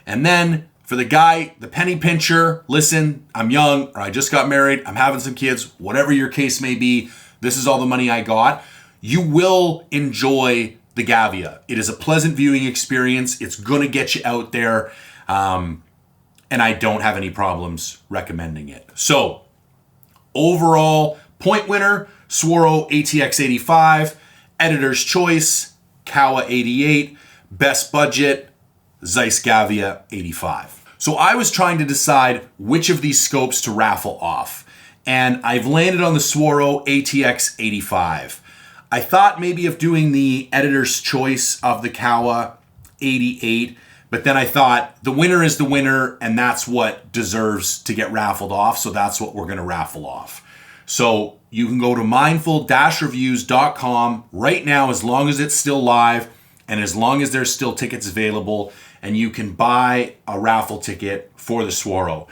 And then for the guy, the penny pincher, listen, I'm young, or I just got married, I'm having some kids, whatever your case may be, this is all the money I got. You will enjoy the Gavia. It is a pleasant viewing experience. It's going to get you out there. And I don't have any problems recommending it. So overall point winner, Swarovski ATX 85, editor's choice, Kowa 88, best budget, Zeiss Gavia 85. So I was trying to decide which of these scopes to raffle off, and I've landed on the Swarovski ATX 85. I thought maybe of doing the editor's choice of the Kowa 88, but then I thought the winner is the winner, and that's what deserves to get raffled off, so that's what we're going to raffle off. So you can go to mindful-reviews.com right now, as long as it's still live and as long as there's still tickets available, and you can buy a raffle ticket for the Swarovski.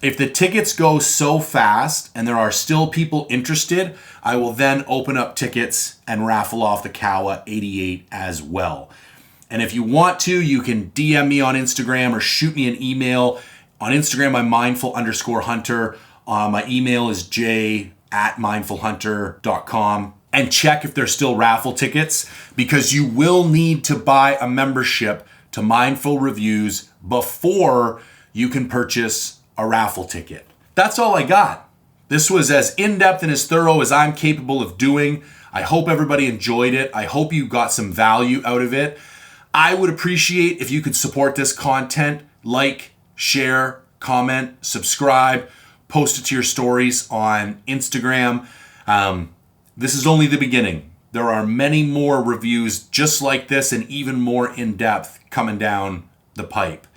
If the tickets go so fast and there are still people interested, I will then open up tickets and raffle off the Kowa 88 as well. And if you want to, you can DM me on Instagram or shoot me an email. On Instagram, I'm mindful_hunter. My email is j@mindfulhunter.com. And check if there's still raffle tickets, because you will need to buy a membership to Mindful Reviews before you can purchase a raffle ticket. That's all I got. This was as in-depth and as thorough as I'm capable of doing. I hope everybody enjoyed it. I hope you got some value out of it. I would appreciate if you could support this content, like, share, comment, subscribe, post it to your stories on Instagram. This is only the beginning. There are many more reviews just like this and even more in-depth coming down the pipe.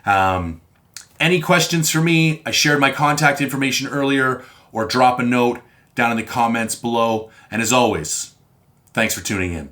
Any questions for me? I shared my contact information earlier, or drop a note down in the comments below. And as always, thanks for tuning in.